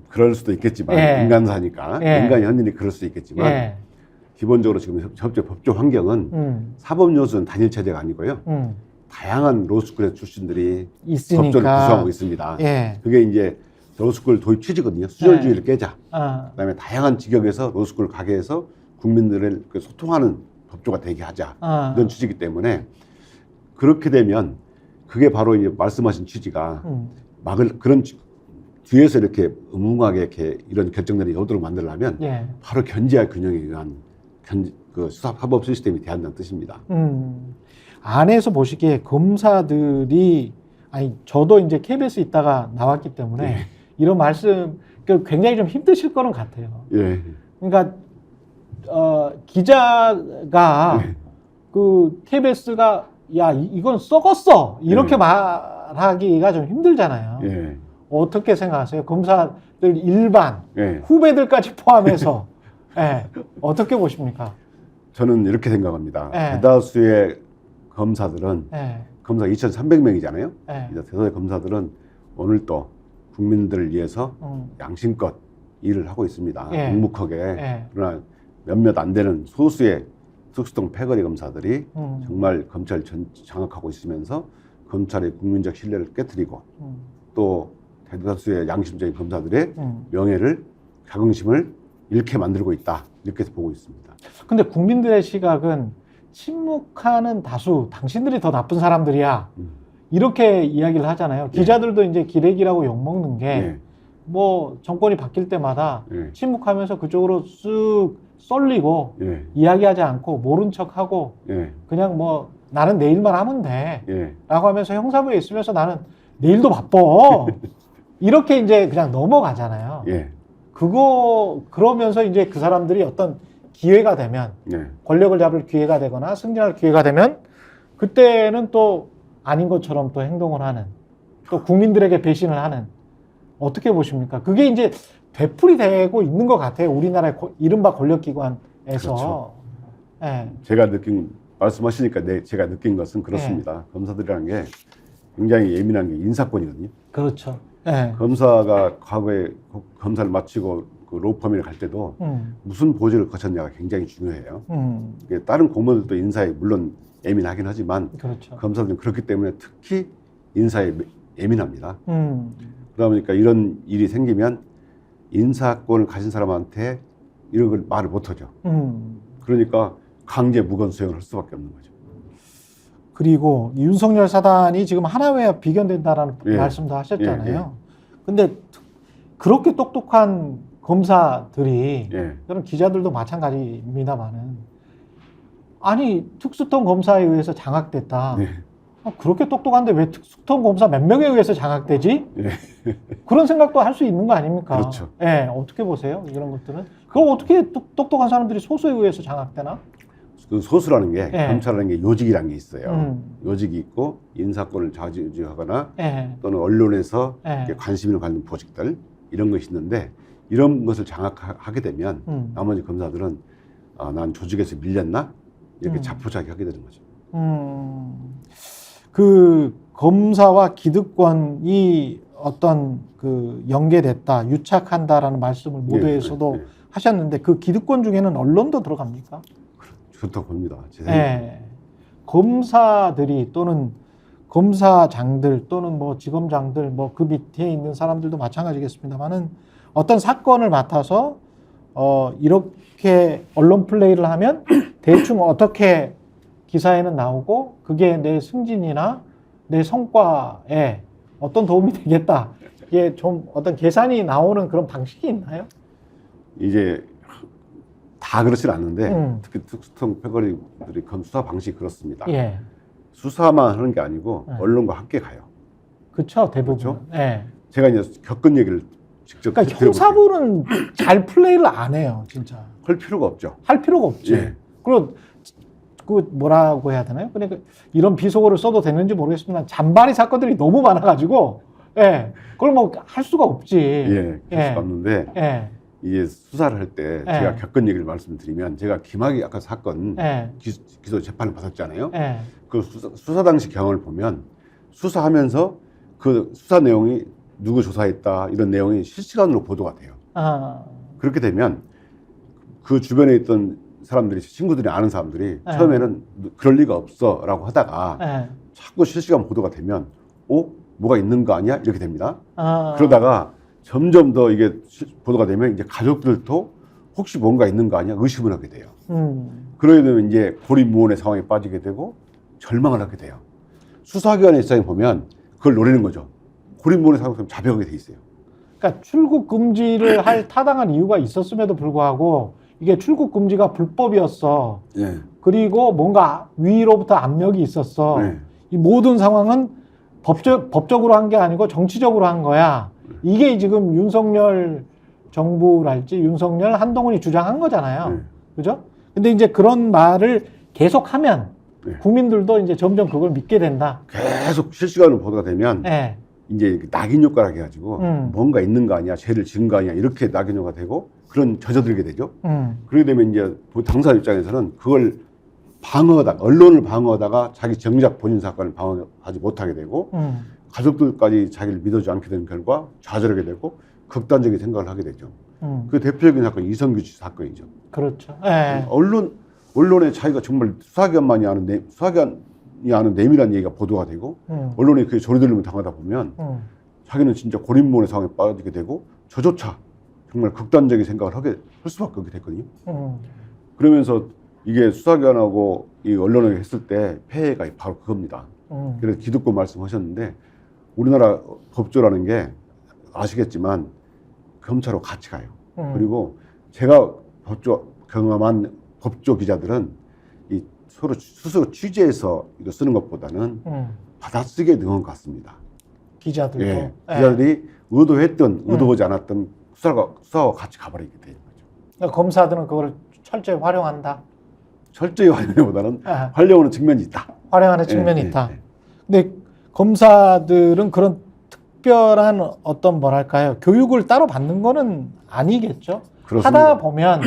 그럴 수도 있겠지만 예. 인간사니까 예. 인간의 현실이 그럴 수도 있겠지만 예. 기본적으로 지금 법조 환경은 사법연수는 단일 체제가 아니고요. 다양한 로스쿨의 출신들이 있으니까. 법조를 구성하고 있습니다. 예. 그게 이제 로스쿨 도입 취지거든요. 수절주의를 깨자. 그다음에 다양한 직역에서 로스쿨을 가게 해서 국민들을 소통하는 법조가 되게 하자. 이런 취지이기 때문에 그렇게 되면 그게 바로 이제 말씀하신 취지가 그런 뒤에서 이렇게 음흉하게 이렇게 이런 결정들이 오도록 만들려면 예. 바로 견제와 균형에 의한 그 사법 시스템이 돼야 한다는 뜻입니다. 안에서 보시기에 검사들이 아니 저도 이제 KBS 있다가 나왔기 때문에 예. 이런 말씀 굉장히 좀 힘드실 거는 같아요. 예. 그러니까 기자가 예. 그 KBS가 야 이건 썩었어 이렇게 예. 말하기가 좀 힘들잖아요. 예. 어떻게 생각하세요? 검사들 일반 예. 후배들까지 포함해서 예. 어떻게 보십니까? 저는 이렇게 생각합니다. 예. 대다수의 검사들은 예. 검사 2,300명이잖아요. 예. 대다수의 검사들은 오늘도 국민들을 위해서 양심껏 일을 하고 있습니다. 예. 묵묵하게. 예. 그러나 몇몇 안 되는 소수의 특수통 패거리 검사들이 정말 검찰 장악하고 있으면서 검찰의 국민적 신뢰를 깨뜨리고 또 대다수의 양심적인 검사들의 명예를 자긍심을 잃게 만들고 있다. 이렇게 보고 있습니다. 근데 국민들의 시각은 침묵하는 다수, 당신들이 더 나쁜 사람들이야. 이렇게 이야기를 하잖아요. 기자들도 이제 기레기라고 욕먹는 게, 예. 뭐, 정권이 바뀔 때마다 예. 침묵하면서 그쪽으로 쓱 쏠리고, 예. 이야기하지 않고, 모른 척 하고, 예. 그냥 뭐, 나는 내일만 하면 돼. 예. 라고 하면서 형사부에 있으면서 나는 내일도 바빠. 이렇게 이제 그냥 넘어가잖아요. 예. 그러면서 이제 그 사람들이 어떤 기회가 되면, 예. 권력을 잡을 기회가 되거나 승진할 기회가 되면 그때는 또 아닌 것처럼 또 행동을 하는, 또 국민들에게 배신을 하는, 어떻게 보십니까? 그게 이제 되풀이되고 있는 것 같아요. 우리나라의 이른바 권력기관에서. 그렇죠. 예. 제가 말씀하시니까 제가 느낀 것은 그렇습니다. 검사들이라는 게 굉장히 예민한 게 인사권이거든요. 그렇죠. 예. 검사가 과거에 검사를 마치고 그 로펌에 갈 때도 무슨 보직을 거쳤냐가 굉장히 중요해요. 이게 다른 공무원들도 인사에 물론 예민하긴 하지만 그렇죠. 검사들은 그렇기 때문에 특히 인사에 예민합니다. 그러다 보니까 이런 일이 생기면 인사권을 가진 사람한테 이런 걸 말을 못하죠. 그러니까 강제 무건 수행을 할 수밖에 없는 거죠. 그리고 윤석열 사단이 지금 하나회와 비견된다라는 예. 말씀도 하셨잖아요. 근데 그렇게 똑똑한 검사들이, 예. 그런 기자들도 마찬가지입니다만은, 아니 특수통 검사에 의해서 장악됐다. 예. 그렇게 똑똑한데 왜 특수통 검사 몇 명에 의해서 장악되지? 예. 그런 생각도 할 수 있는 거 아닙니까? 그렇죠. 예, 어떻게 보세요? 이런 것들은. 그럼 어떻게 똑똑한 사람들이 소수에 의해서 장악되나? 그 소수라는 게 예. 검찰이라는 게 요직이라는 게 있어요. 요직이 있고 인사권을 좌지우지하거나 예, 또는 언론에서 예. 이렇게 관심을 갖는 보직들 이런 것이 있는데 이런 것을 장악하게 되면 나머지 검사들은 난 조직에서 밀렸나 이렇게 자포자기하게 되는 거죠. 그 검사와 기득권이 어떤 그 연계됐다, 유착한다라는 말씀을 모두에서도 예. 하셨는데, 그 기득권 중에는 언론도 들어갑니까? 그렇다고 봅니다. 제 생각에. 예. 검사들이 또는 검사장들 또는 뭐 지검장들 뭐 그 밑에 있는 사람들도 마찬가지겠습니다만은, 어떤 사건을 맡아서 이렇게 언론 플레이를 하면 대충 어떻게 기사에는 나오고 그게 내 승진이나 내 성과에 어떤 도움이 되겠다. 이게 좀 어떤 계산이 나오는 그런 방식이 있나요? 이제 다 그렇진 않는데 특히 특수통 패거리들이 수사 방식이 그렇습니다. 예. 수사만 하는 게 아니고 네. 언론과 함께 가요. 그렇죠. 대부분. 그렇죠? 예. 제가 이제 겪은 얘기를 직접 그러니까 들어볼게요. 형사부는 잘 플레이를 안 해요, 진짜. 할 필요가 없죠. 할 필요가 없지. 예. 그리고 그 뭐라고 해야 되나요? 그러니까 이런 비속어를 써도 되는지 모르겠지만 잔바리 사건들이 너무 많아가지고, 예, 그걸 뭐 할 수가 없지. 예, 할 수가 없는데 예, 이게 수사를 할 때 예. 제가 겪은 얘기를 말씀드리면 제가 김학의 아까 사건 예, 기소 재판을 받았잖아요. 예, 그 수사 당시 경험을 보면 수사하면서 그 수사 내용이 누구 조사했다 이런 내용이 실시간으로 보도가 돼요. 아, 그렇게 되면 그 주변에 있던 사람들이 친구들이 아는 사람들이 예. 처음에는 그럴 리가 없어라고 하다가 예, 자꾸 실시간 보도가 되면 뭐가 있는 거 아니야 이렇게 됩니다. 아, 그러다가 점점 더 이게 보도가 되면 이제 가족들도 혹시 뭔가 있는 거 아니야 의심을 하게 돼요. 그러게 되면 이제 고립무원의 상황에 빠지게 되고 절망을 하게 돼요. 수사기관의 입장에 보면 그걸 노리는 거죠. 고립무원의 상황에 자백하게 돼 있어요. 그러니까 출국 금지를 할 타당한 이유가 있었음에도 불구하고 이게 출국 금지가 불법이었어. 예. 그리고 뭔가 위로부터 압력이 있었어. 네. 이 모든 상황은 법적으로 한 게 아니고 정치적으로 한 거야. 이게 지금 윤석열 정부랄지 윤석열 한동훈이 주장한 거잖아요. 네. 그죠? 근데 이제 그런 말을 계속하면 네. 국민들도 이제 점점 그걸 믿게 된다. 계속 실시간으로 보도가 되면 네. 이제 낙인 효과라고 해가지고 뭔가 있는 거 아니야, 죄를 지은 거 아니야 이렇게 낙인 효과가 되고 그런 젖어들게 되죠. 그러게 되면 이제 당사 입장에서는 그걸 방어하다가 언론을 방어하다가 자기 정작 본인 사건을 방어하지 못하게 되고 가족들까지 자기를 믿어주지 않게 되는 결과 좌절하게 되고 극단적인 생각을 하게 되죠. 그 대표적인 사건이 이성규 씨 사건이죠. 그렇죠. 네. 언론에 자기가 정말 수사기관이 아는 내밀한 얘기가 보도가 되고 언론이 그게 조리들림을 당하다 보면 자기는 진짜 고립무원의 상황에 빠지게 되고 저조차 정말 극단적인 생각을 할 수밖에 없게 됐거든요. 그러면서 이게 수사기관하고 이 언론을 했을 때 폐해가 바로 그겁니다. 그래서 기득권 말씀하셨는데 우리나라 법조라는 게 아시겠지만 검찰하고 같이 가요. 그리고 제가 경험한 법조 기자들은 이 서로 스스로 취재해서 이거 쓰는 것보다는 받아쓰기에 능한 것 같습니다. 기자들도. 예, 기자들이 의도했든 의도하지 않았든 수사와 같이 가버리게 되는 거죠. 그러니까 검사들은 그걸 철저히 활용한다. 철저히 활용보다는 아, 활용하는 측면이 있다. 활용하는 측면이 예, 있다. 예. 근데 검사들은 그런 특별한 어떤 뭐랄까요 교육을 따로 받는 거는 아니겠죠. 그렇습니다. 하다 보면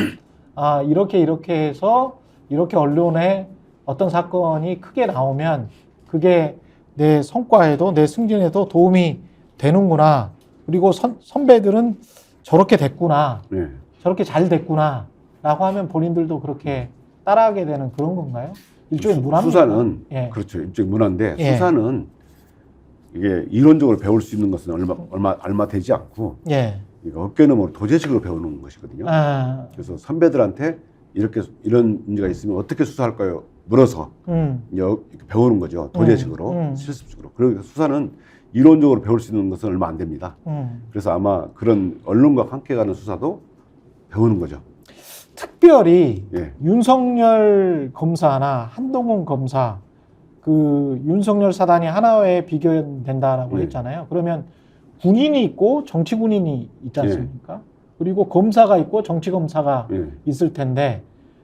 아 이렇게 해서 이렇게 언론에 어떤 사건이 크게 나오면 그게 내 성과에도 내 승진에도 도움이 되는구나. 그리고 선배들은 저렇게 됐구나. 예. 저렇게 잘 됐구나. 라고 하면 본인들도 그렇게 따라하게 되는 그런 건가요? 일종의 문화입니까? 수사는 예. 그렇죠. 일종의 문화인데 예. 수사는 이게 이론적으로 배울 수 있는 것은 얼마 되지 않고 예. 이거 어깨너머로 도제식으로 배우는 것이거든요. 아, 그래서 선배들한테 이런 문제가 있으면 어떻게 수사할까요? 물어서 배우는 거죠. 도제식으로, 실습식으로. 그리고 수사는 이론적으로 배울 수 있는 것은 얼마 안 됩니다. 그래서 아마 그런 언론과 함께 가는 수사도 배우는 거죠. 특별히 예. 윤석열 검사나 한동훈 검사 그 윤석열 사단이 하나에 비교된다라고 예. 했잖아요. 그러면 군인이 있고 정치 군인이 있지 예. 않습니까? 그리고 검사가 있고 정치 검사가 예. 있을 텐데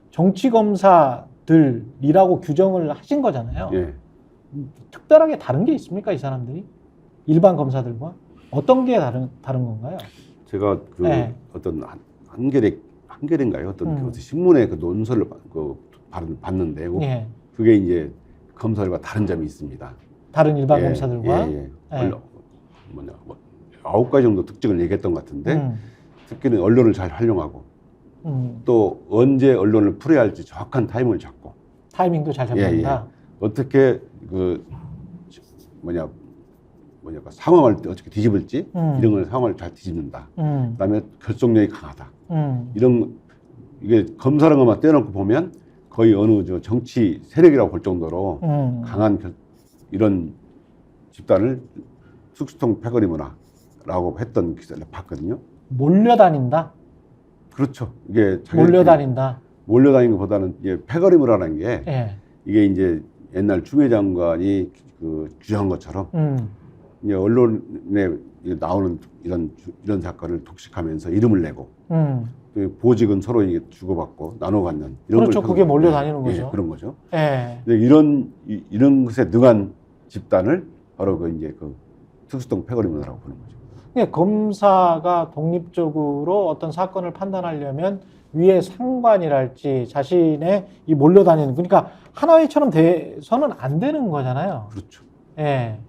정치 검사들이라고 규정을 하신 거잖아요. 예. 특별하게 다른 게 있습니까, 이 사람들이? 일반 검사들과 어떤 게 다른 건가요? 제가 그 예. 어떤 한겨레인가요? 어떤 그 신문의 그 논설을 봤는데 예. 그게 이제 검사들과 다른 점이 있습니다. 다른 일반 예, 검사들과. 예, 예. 예. 9가지 정도 특징을 얘기했던 것 같은데 특히는 언론을 잘 활용하고 또 언제 언론을 풀어야 할지 정확한 타이밍을 잡고 타이밍도 잘 잡는다. 어떻게 상황을 어떻게 뒤집을지 이런 걸 상황을 잘 뒤집는다. 그다음에 결속력이 강하다. 이게 검사라는 것만 떼어놓고 보면 거의 어느 정치 세력이라고 볼 정도로 강한 이런 집단을 특수통 패거리 문화라고 했던 기사를 봤거든요. 몰려다닌다. 그렇죠. 이게 몰려다닌다. 몰려다니는 것보다는 이게 패거리 문화라는 게 예. 이게 이제 옛날 추미애 장관이 규정한 것처럼 이제 언론에 나오는 이런 사건을 독식하면서 이름을 내고 보직은 서로 이게 주고받고 나눠 갖는 이런 그렇죠. 걸 그게 몰려다니는 예, 거죠. 그런 거죠. 예. 근데 이런 것에 능한 집단을 바로 그 특수통 패거리 문화라고 보는 거죠. 그러니까 검사가 독립적으로 어떤 사건을 판단하려면 위에 상관이랄지 자신의 이 몰려다니는 그러니까 하나회처럼 돼서는 안 되는 거잖아요. 그렇죠. 예.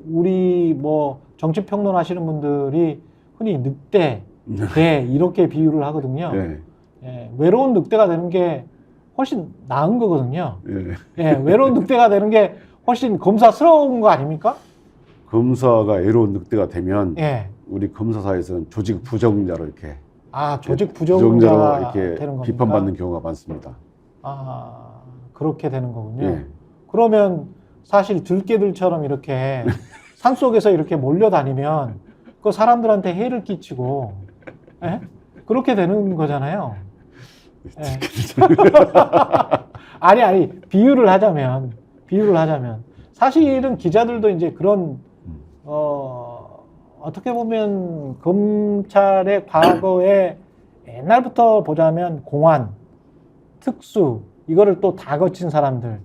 우리 뭐 정치 평론 하시는 분들이 흔히 늑대, 개 이렇게 비유를 하거든요. 예. 예. 외로운 늑대가 되는 게 훨씬 나은 거거든요. 예. 예. 외로운 늑대가 되는 게 훨씬 검사스러운 거 아닙니까? 검사가 외로운 늑대가 되면 예. 우리 검사사에서는 조직 부정자로 이렇게 아, 조직 부정자가 이렇게 되는 겁니까? 비판받는 경우가 많습니다. 아, 그렇게 되는 거군요. 예. 그러면 사실 들개들처럼 이렇게 산속에서 이렇게 몰려다니면 그 사람들한테 해를 끼치고 예? 그렇게 되는 거잖아요. 예. 아니 비유를 하자면 사실은 기자들도 이제 그런 어떻게 보면 검찰의 과거에 옛날부터 보자면 공안, 특수 이거를 또 다 거친 사람들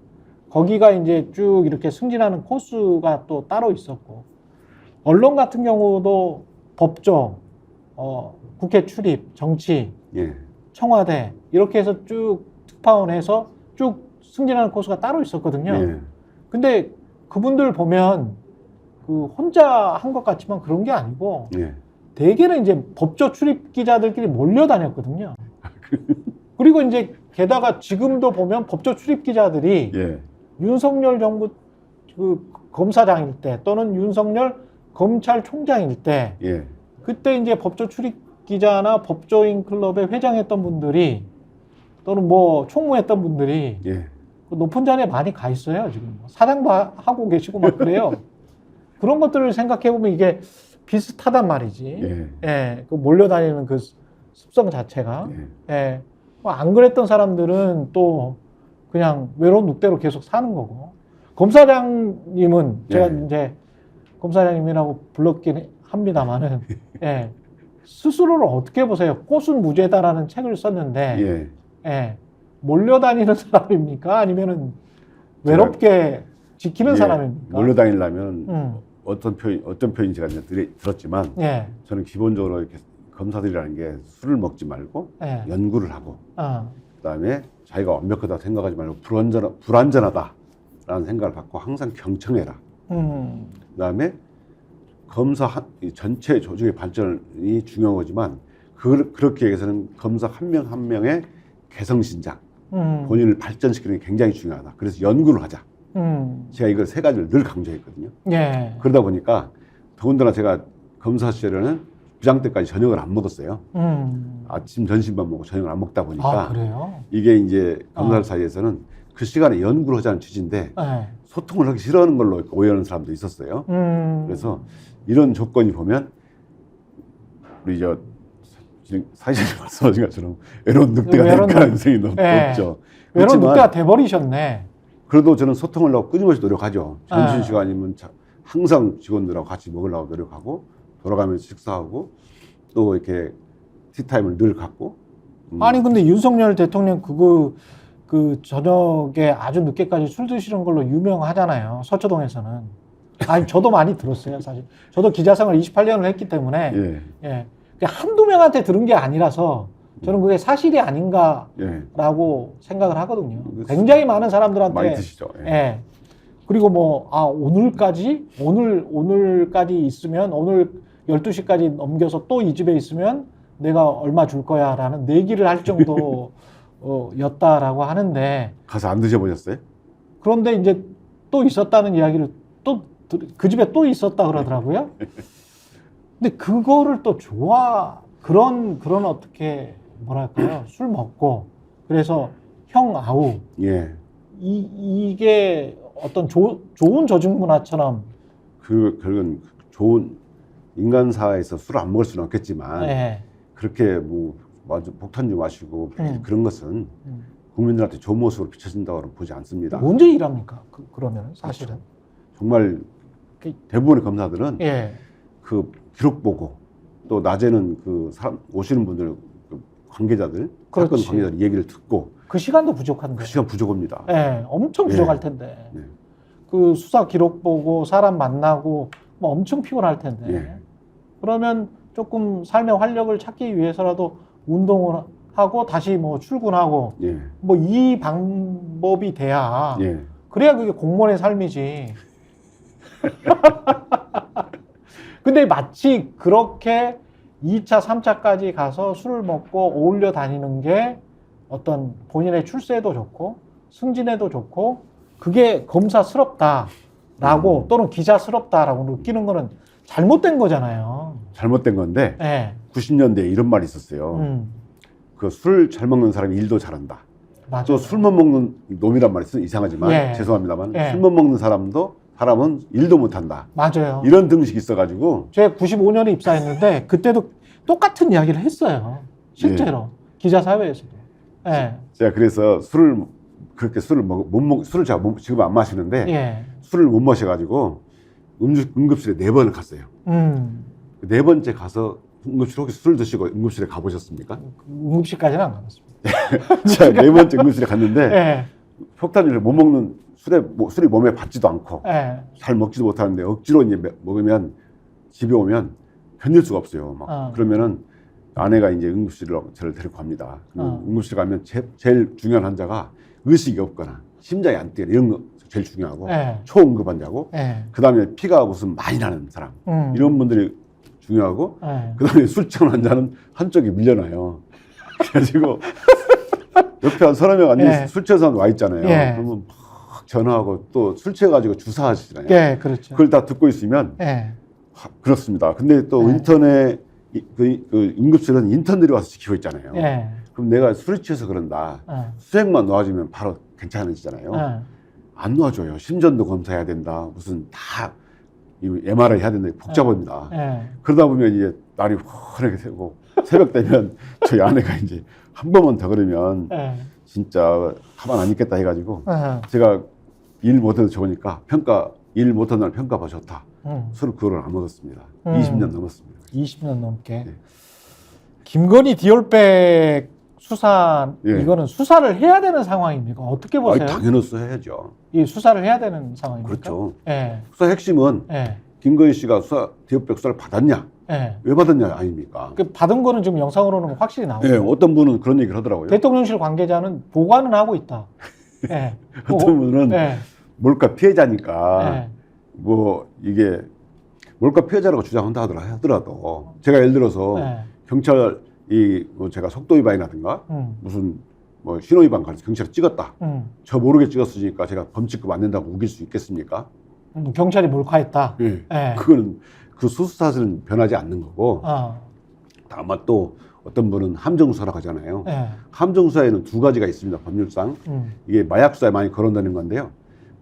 거기가 이제 쭉 이렇게 승진하는 코스가 또 따로 있었고 언론 같은 경우도 법조, 국회 출입, 정치, 예. 청와대 이렇게 해서 쭉 특파원에서 쭉 승진하는 코스가 따로 있었거든요. 예. 근데 그분들 보면 혼자 한 것 같지만 그런 게 아니고 예. 대개는 이제 법조 출입 기자들끼리 몰려다녔거든요. 그리고 이제 게다가 지금도 보면 법조 출입 기자들이 예. 윤석열 정부 검사장일 때 또는 윤석열 검찰총장일 때 예. 그때 이제 법조 출입 기자나 법조인 클럽에 회장했던 분들이 또는 뭐 총무했던 분들이 예. 높은 자리에 많이 가 있어요. 지금 사장도 하고 계시고 막 그래요. 그런 것들을 생각해 보면 이게 비슷하단 말이지. 예. 예, 몰려다니는 그 습성 자체가. 예. 예. 안 그랬던 사람들은 또 그냥 외로운 늑대로 계속 사는 거고. 검사장님은 제가 예. 이제 검사장님이라고 불렀긴 합니다만은 스스로를 어떻게 보세요? 꽃은 무죄다라는 책을 썼는데 예. 예. 몰려다니는 사람입니까? 아니면은 외롭게 지키는 예, 사람입니까? 몰려다니려면 어떤 표현인지 제가 이제 들었지만 예. 저는 기본적으로 이렇게 검사들이라는 게 술을 먹지 말고 예. 연구를 하고 어. 그다음에 자기가 완벽하다 생각하지 말고 불완전하다라는 생각을 갖고 항상 경청해라. 그다음에 이 전체 조직의 발전이 중요한 거지만 그렇게 위해서는 검사 한 명 한 명의 개성신장, 본인을 발전시키는 게 굉장히 중요하다. 그래서 연구를 하자. 제가 이걸 세 가지를 늘 강조했거든요. 예. 그러다 보니까 더군다나 제가 검사 시절에는 부장 때까지 저녁을 안 먹었어요. 아침 점심만 먹고 저녁을 안 먹다 보니까 아, 그래요? 이게 이제 검사들 사이에서는 그 시간에 연구를 하자는 취지인데 예. 소통을 하기 싫어하는 걸로 오해하는 사람도 있었어요. 그래서 이런 조건이 보면 우리 지금 사회자님 말씀하신 것처럼 외로운 늑대가 될 가능성이 높죠. 외로운 늑대가 돼버리셨네. 그래도 저는 소통을 하고 끊임없이 노력하죠. 점심시간이면 항상 직원들하고 같이 먹으려고 노력하고 돌아가면서 식사하고 또 이렇게 티타임을 늘 갖고. 아니 근데 윤석열 대통령 그 저녁에 아주 늦게까지 술 드시는 걸로 유명하잖아요. 서초동에서는. 아니 저도 많이 들었어요, 사실. 저도 기자 생활 28년을 했기 때문에 예. 예. 한두 명한테 들은 게 아니라서 저는 그게 사실이 아닌가라고 예. 생각을 하거든요. 굉장히 많은 사람들한테 많이 드시죠. 예. 예. 그리고 오늘까지 있으면 오늘 12시까지 넘겨서 또 이 집에 있으면 내가 얼마 줄 거야 라는 내기를 할 정도 였다라고 하는데 가서 안 드셔보셨어요? 그런데 이제 또 있었다는 이야기를 또 그 집에 또 있었다 그러더라고요. 근데 그거를 또 그런 어떻게 뭐랄까요? 술 먹고 그래서 형 아우 예. 이게 어떤 좋은 조직 문화처럼 그건 좋은 인간사에서 술을 안 먹을 수는 없겠지만 예. 그렇게 폭탄주 마시고 그런 것은 국민들한테 좋은 모습으로 비춰진다고 보지 않습니다. 언제 일합니까? 그러면 사실은 정말 대부분의 검사들은 예. 그 기록 보고 또 낮에는 그 사람 오시는 분들 관계자들 사건 그렇지. 관계자들 얘기를 듣고 그 시간도 부족한데. 그 시간 부족합니다. 예, 엄청 부족할 텐데. 네. 그 수사 기록 보고 사람 만나고 뭐 엄청 피곤할 텐데. 예. 그러면 조금 삶의 활력을 찾기 위해서라도 운동을 하고 다시 뭐 출근하고 예. 뭐 이 방법이 돼야 예. 그래야 그게 공무원의 삶이지. 근데 마치 그렇게 2차, 3차까지 가서 술을 먹고 어울려 다니는 게 어떤 본인의 출세에도 좋고 승진에도 좋고 그게 검사스럽다라고 또는 기자스럽다라고 느끼는 거는 잘못된 거잖아요. 잘못된 건데 네. 90년대에 이런 말이 있었어요. 그 술 잘 먹는 사람이 일도 잘한다. 맞아요. 또 술 못 먹는 놈이란 말이 있어요. 이상하지만 예. 죄송합니다만 예. 술 못 먹는 사람은 일도 못한다. 맞아요. 이런 등식이 있어가지고 제가 95년에 입사했는데 그때도 똑같은 이야기를 했어요. 실제로 기자 사회에서도. 예. 제가 그래서 술을 제가 지금 안 마시는데 예. 술을 못 마셔가지고 응급실에 4번을 갔어요. 4번째 가서 응급실 혹시 술 드시고 응급실에 가보셨습니까? 응급실까지는 안 가봤습니다. 제가 4번째 응급실에 갔는데 예. 폭탄주를 못 먹는 술이 몸에 받지도 않고 예. 잘 먹지도 못하는데 억지로 이제 먹으면 집에 오면 견딜 수가 없어요. 그러면은 아내가 이제 응급실로 저를 데리고 갑니다. 응급실 가면 제일 중요한 환자가 의식이 없거나 심장이 안 뛰거나 이런 거 제일 중요하고 초응급 환자고 그 다음에 피가 무슨 많이 나는 사람 이런 분들이 중요하고 그 다음에 술 취한 환자는 한쪽에 밀려나요. 그래가지고 옆에 한 서너 명 앉아서 술 취한 사람 와 있잖아요. 그러면 막 전화하고 또 술 취해가지고 주사하시잖아요. 예, 그렇죠. 그걸 다 듣고 있으면 그렇습니다. 근데 또 인턴에 그 응급실은 인턴들이 와서 지키고 있잖아요. 그럼 내가 술이 취해서 그런다. 수액만 놓아주면 바로 괜찮아지잖아요. 안 놓아줘요. 심전도 검사해야 된다. 무슨 다 MRI 해야 된다. 복잡합니다. 그러다 보면 이제 날이 훤하게 되고 새벽 되면 저희 아내가 이제 한 번만 더 그러면 진짜 가만 안 있겠다 해가지고 제가 일 못해도 좋으니까 일 못한 날 평가봐 좋다. 술을 그거를 안 먹었습니다. 20년 넘었습니다. 20년 넘게. 김건희 디올백 수사 예. 이거는 수사를 해야 되는 상황입니까? 어떻게 보세요? 당연히 해야죠. 이 수사를 해야 되는 상황입니까? 그렇죠. 예. 수사 핵심은 예. 김건희 씨가 디협백 수사를 받았냐, 예. 왜 받았냐 아닙니까? 그 받은 거는 지금 영상으로는 확실히 나오고 예, 어떤 분은 그런 얘기를 하더라고요. 대통령실 관계자는 보관은 하고 있다. 예. 어떤 분은 예. 몰카 피해자니까 예. 뭐 이게 몰카 피해자라고 주장한다 하더라도 제가 예를 들어서 예. 경찰이 뭐 제가 속도 위반이라든가 무슨 뭐 신호 위반 가서 경찰에 찍었다. 저 모르게 찍었으니까 제가 범칙금 안 낸다고 우길 수 있겠습니까? 뭐 경찰이 몰카했다. 예. 예. 그거는 그 수사는 변하지 않는 거고 다만 또 어떤 분은 함정수사라고 하잖아요. 예. 함정수사에는 두 가지가 있습니다. 법률상. 이게 마약 수사에 많이 거론되는 건데요.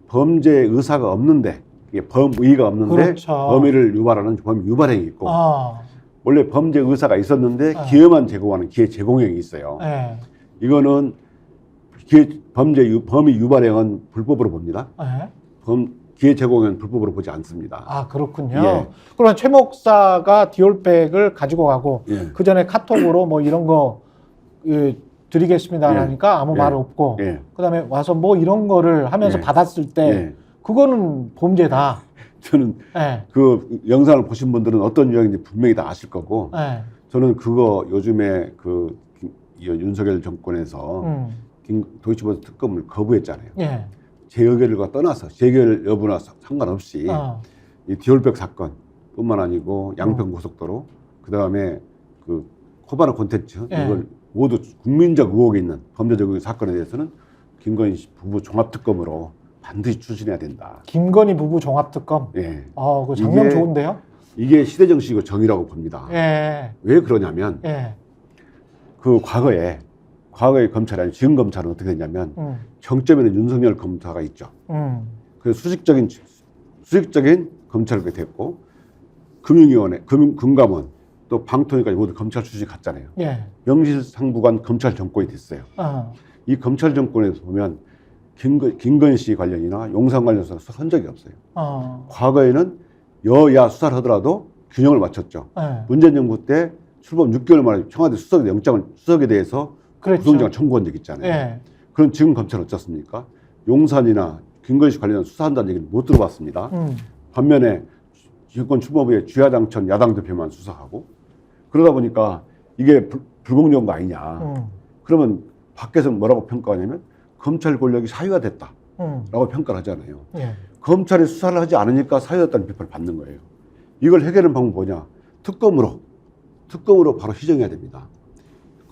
범죄 의사가 없는데 이게 범의가 없는데 그렇죠. 범위를 유발하는 범위 유발행위 있고 아. 원래 범죄 의사가 있었는데 아. 기회만 제공하는 기회 제공행위 있어요. 예. 이거는 범위 유발행은 불법으로 봅니다. 예. 기회 제공은 불법으로 보지 않습니다. 아, 그렇군요. 예. 그러면 최 목사가 디올백을 가지고 가고 예. 그 전에 카톡으로 뭐 이런 거 드리겠습니다 예. 하니까 아무 예. 말 없고 예. 그다음에 와서 뭐 이런 거를 하면서 예. 받았을 때 예. 그거는 범죄다. 저는 예. 그 영상을 보신 분들은 어떤 유형인지 분명히 다 아실 거고 예. 저는 그거 요즘에 윤석열 정권에서 도이치모터 특검을 거부했잖아요. 예. 제 의결과 떠나서 재결 여부나 상관없이 이 디올백 사건뿐만 아니고 양평 고속도로 그다음에 그 코바나 콘텐츠 예. 이걸 모두 국민적 의혹이 있는 범죄적 사건에 대해서는 김건희 씨 부부 종합특검으로 반드시 추진해야 된다. 김건희 부부 종합특검. 예. 그 장면 이게- 좋은데요? 이게 시대정신이고 정의라고 봅니다. 예. 왜 그러냐면 예. 그 과거에 검찰이 아닌 지금 검찰은 어떻게 됐냐면 정점에는 윤석열 검사가 있죠. 그래서 수직적인 검찰이 됐고 금융위원회, 금감원 또 방통위까지 모두 검찰 출신이 갔잖아요. 예. 명실상부간 검찰 정권이 됐어요. 이 검찰 정권에서 보면 김건희 씨 관련이나 용산 관련 수사 한 적이 없어요. 과거에는 여야 수사를 하더라도 균형을 맞췄죠. 예. 문재인 정부 때 출범 6개월 만에 청와대 수석에 대해서 그렇죠. 구속영장 청구한 적 있잖아요. 예. 그럼 지금 검찰은 어떻습니까? 용산이나 김건희 씨 관련 수사한다는 얘기는 못 들어봤습니다. 반면에 정권 출범 후에 주야장천 야당 대표만 수사하고 그러다 보니까 이게 불공정한 거 아니냐. 그러면 밖에서 뭐라고 평가하냐면 검찰 권력이 사유화됐다라고 평가를 하잖아요. 예. 검찰이 수사를 하지 않으니까 사유화됐다는 비판을 받는 거예요. 이걸 해결하는 방법은 뭐냐? 특검으로 바로 시정해야 됩니다.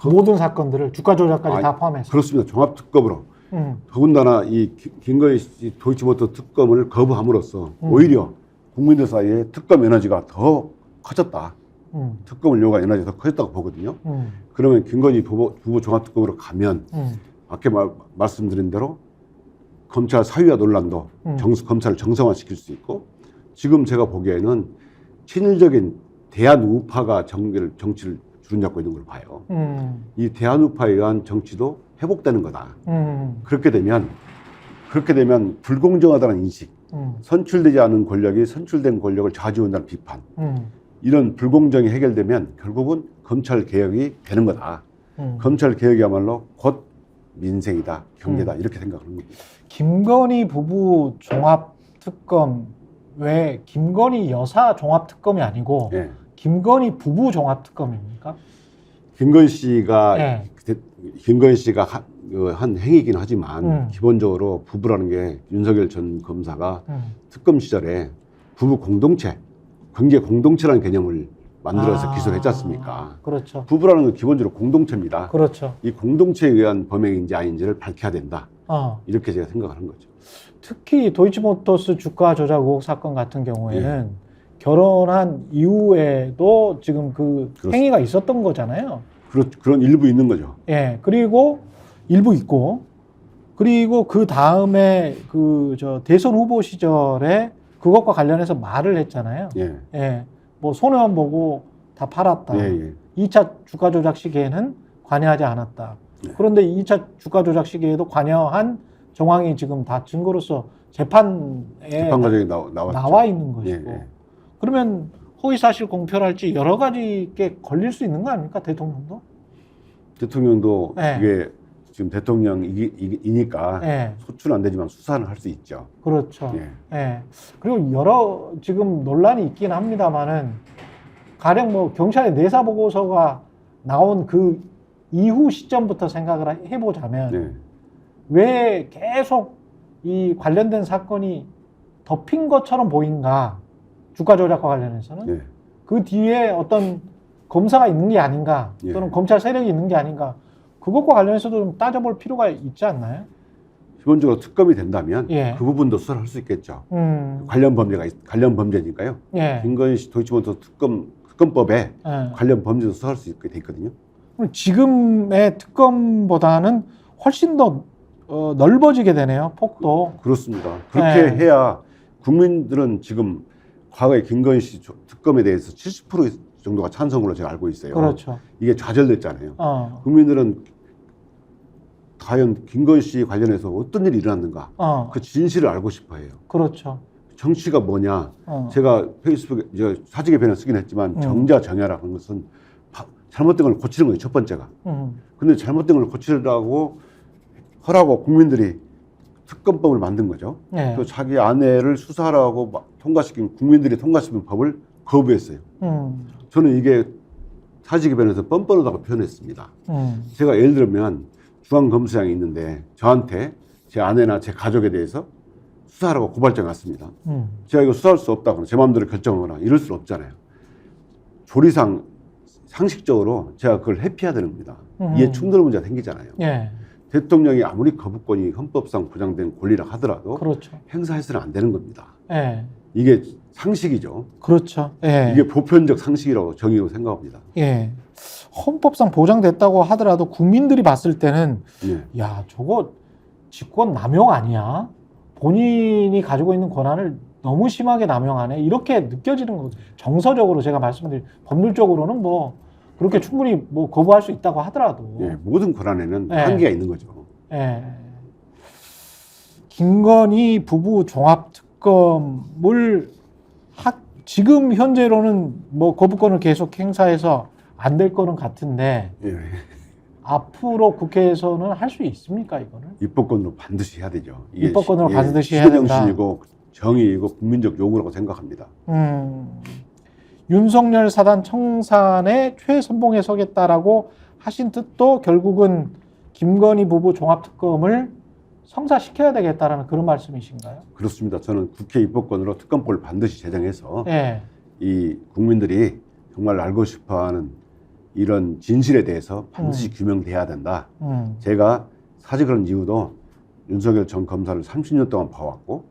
모든 사건들을 주가 조작까지 아니, 다 포함해서. 그렇습니다. 종합특검으로. 더군다나 이 김건희 씨 도이치모터 특검을 거부함으로써 오히려 국민들 사이에 특검 에너지가 더 커졌다. 특검을 요구한 에너지가 더 커졌다고 보거든요. 그러면 김건희 부부 종합특검으로 가면 아까 말씀드린 대로 검찰 사유화 논란도 검찰을 정상화시킬 수 있고 지금 제가 보기에는 친일적인 대한우파가 정치를 주름잡고 있는 걸 봐요. 이 대한우파에 의한 정치도 회복되는 거다. 그렇게 되면 불공정하다는 인식, 선출되지 않은 권력이 선출된 권력을 좌지우지한다는 비판, 이런 불공정이 해결되면 결국은 검찰 개혁이 되는 거다. 검찰 개혁이야말로 곧 민생이다, 경제다 이렇게 생각하는 겁니다. 김건희 부부 종합특검 왜 김건희 여사 종합특검이 아니고 예. 김건희 부부 종합특검입니까? 김건희 씨가 예. 한 행위이긴 하지만 기본적으로 부부라는 게 윤석열 전 검사가 특검 시절에 부부 공동체, 관계 공동체라는 개념을 만들어서 기소했지 않습니까? 그렇죠. 부부라는 건 기본적으로 공동체입니다. 그렇죠. 이 공동체에 의한 범행인지 아닌지를 밝혀야 된다. 어. 이렇게 제가 생각하는 거죠. 특히 도이치모터스 주가 조작 의혹 사건 같은 경우에는 예. 결혼한 이후에도 지금 그 그렇습니다. 행위가 있었던 거잖아요. 그런 일부 있는 거죠. 예. 그리고 일부 있고 그리고 그 다음에 대선 후보 시절에 그것과 관련해서 말을 했잖아요. 예. 예. 뭐 손해만 보고 다 팔았다. 예, 예. 2차 주가 조작 시기에는 관여하지 않았다. 네. 그런데 2차 주가 조작 시기에도 관여한 정황이 지금 다 증거로서 재판 과정이 나왔죠. 나와 있는 것이고. 예, 예. 그러면 허위사실 공표랄지 여러 가지 게 걸릴 수 있는 거 아닙니까? 대통령도? 대통령도 네. 이게 지금 대통령이니까 네. 소추는 안 되지만 수사는 할 수 있죠. 그렇죠. 예. 예. 그리고 여러 지금 논란이 있긴 합니다만은 가령 뭐 경찰의 내사 보고서가 나온 그 이후 시점부터 생각을 해보자면 네. 왜 계속 이 관련된 사건이 덮인 것처럼 보인가? 주가 조작과 관련해서는 네. 그 뒤에 어떤 검사가 있는 게 아닌가? 예. 또는 검찰 세력이 있는 게 아닌가? 그것과 관련해서도 좀 따져볼 필요가 있지 않나요? 기본적으로 특검이 된다면 예. 그 부분도 수사를 할 수 있겠죠. 관련 범죄니까요. 예. 김건희 도이치모터 특검법에 예. 관련 범죄도 수사할 수 있게 돼 있거든요. 지금의 특검보다는 훨씬 더 넓어지게 되네요. 폭도. 그렇습니다. 그렇게 네. 해야 국민들은 지금 과거에 김건희 씨 특검에 대해서 70% 정도가 찬성으로 제가 알고 있어요. 그렇죠. 이게 좌절됐잖아요. 국민들은 과연 김건희 씨 관련해서 어떤 일이 일어났는가 그 진실을 알고 싶어해요. 그렇죠. 정치가 뭐냐. 제가 페이스북에 사직의 변을 쓰긴 했지만 정자정야라는 것은 잘못된 걸 고치는 거예요. 첫 번째가. 근데 잘못된 걸 고치려고 하라고 국민들이 특검법을 만든 거죠. 네. 또 자기 아내를 수사하라고 통과시킨 국민들이 통과시킨 법을 거부했어요. 저는 이게 사직의 변에서 뻔뻔하다고 표현했습니다. 제가 예를 들면 중앙검수장이 있는데 저한테 제 아내나 제 가족에 대해서 수사하라고 고발장이 왔습니다. 제가 이거 수사할 수 없다거나 제 마음대로 결정하거나 이럴 수는 없잖아요. 조리상 상식적으로 제가 그걸 회피해야 되는 겁니다. 이해 충돌 문제가 생기잖아요. 예. 대통령이 아무리 거부권이 헌법상 보장된 권리라 하더라도 그렇죠. 행사해서는 안 되는 겁니다. 예. 이게 상식이죠. 그렇죠. 예. 이게 보편적 상식이라고 정의로 생각합니다. 예. 헌법상 보장됐다고 하더라도 국민들이 봤을 때는 예. 야, 저거 직권 남용 아니야? 본인이 가지고 있는 권한을 너무 심하게 남용하네. 이렇게 느껴지는 거죠. 정서적으로 제가 말씀드린 법률적으로는 뭐 그렇게 충분히 뭐 거부할 수 있다고 하더라도. 예, 모든 권한에는 예. 한계가 있는 거죠. 예. 김건희 부부 종합특검을 지금 현재로는 뭐 거부권을 계속 행사해서 안 될 거는 같은데 예. 앞으로 국회에서는 할 수 있습니까, 이거는? 입법권으로 반드시 해야 되죠. 이게 입법권으로 반드시 해야 시대 된다. 정신이고 정의이고 국민적 요구라고 생각합니다. 윤석열 사단 청산에 최선봉에 서겠다라고 하신 뜻도 결국은 김건희 부부 종합특검을 성사시켜야 되겠다라는 그런 말씀이신가요? 그렇습니다. 저는 국회 입법권으로 특검법을 반드시 제정해서 예. 이 국민들이 정말 알고 싶어하는 이런 진실에 대해서 반드시 규명돼야 된다. 제가 사직을 한 이유도 윤석열 전 검사를 30년 동안 봐왔고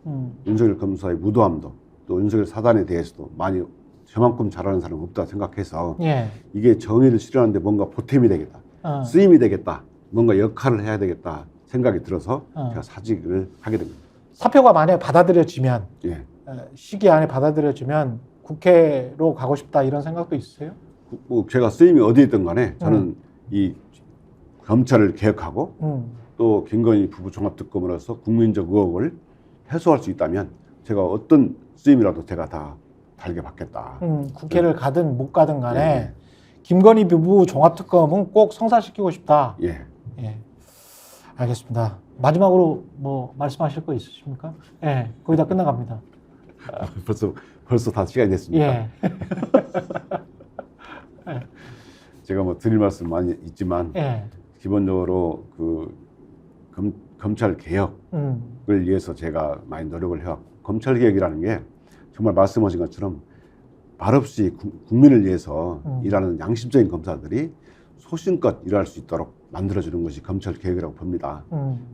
윤석열 검사의 무도함도 또 윤석열 사단에 대해서도 많이 저만큼 잘하는 사람은 없다 생각해서 예. 이게 정의를 실현하는데 뭔가 보탬이 되겠다. 쓰임이 되겠다. 뭔가 역할을 해야 되겠다 생각이 들어서 제가 사직을 하게 됩니다. 사표가 만약에 받아들여지면 예. 시기 안에 받아들여지면 국회로 가고 싶다 이런 생각도 있으세요? 뭐 제가 쓰임이 어디에 있든 간에 저는 이 검찰을 개혁하고 또 김건희 부부 종합특검으로서 국민적 의혹을 해소할 수 있다면 제가 어떤 쓰임이라도 제가 다 달게 받겠다. 국회를 가든 못 가든 간에 네. 김건희 부부 종합특검은 꼭 성사시키고 싶다. 예. 예. 알겠습니다. 마지막으로 뭐 말씀하실 거 있으십니까? 예. 거의 다 끝나갑니다. 벌써 다 시간이 됐습니다. 예. 제가 뭐 드릴 말씀 많이 있지만 예. 기본적으로 그 검찰 개혁을 위해서 제가 많이 노력을 해왔고 검찰 개혁이라는 게 정말 말씀하신 것처럼 말없이 국민을 위해서 일하는 양심적인 검사들이 소신껏 일할 수 있도록 만들어주는 것이 검찰 개혁이라고 봅니다.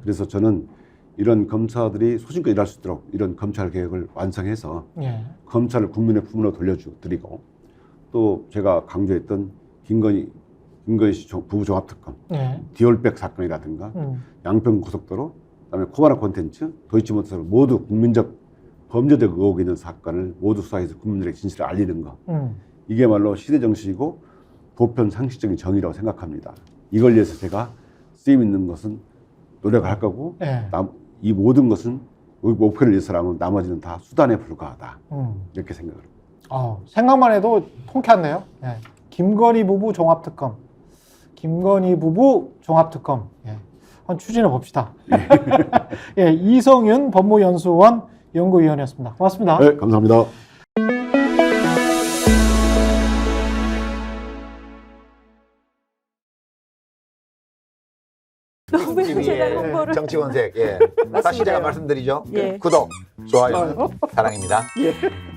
그래서 저는 이런 검사들이 소신껏 일할 수 있도록 이런 검찰 개혁을 완성해서 예. 검찰을 국민의 품으로 돌려드리고 또 제가 강조했던 김건희 씨 부부 종합특검, 예. 디올백 사건이라든가 양평 고속도로, 그다음에 코바나 콘텐츠, 도이치모터스 모두 국민적 범죄적 의혹이 있는 사건을 모두 수사해서 국민들에게 진실을 알리는 것. 이게 말로 시대 정신이고 보편 상식적인 정의라고 생각합니다. 이걸 위해서 제가 쓰임 있는 것은 노력할 거고 예. 이 모든 것은 우리 목표를 위해서라면 나머지는 다 수단에 불과하다. 이렇게 생각을 합니다. 생각만 해도 통쾌하네요. 예. 김건희 부부 종합특검. 김건희 부부 종합특검 한번 추진해 봅시다. 예, 이성윤 법무연수원 연구위원이었습니다. 고맙습니다. 네, 감사합니다. 너무 제가 홍보를 정치권색. 예. 다시 제가 말씀드리죠. 예. 구독, 좋아요, 사랑입니다. 예.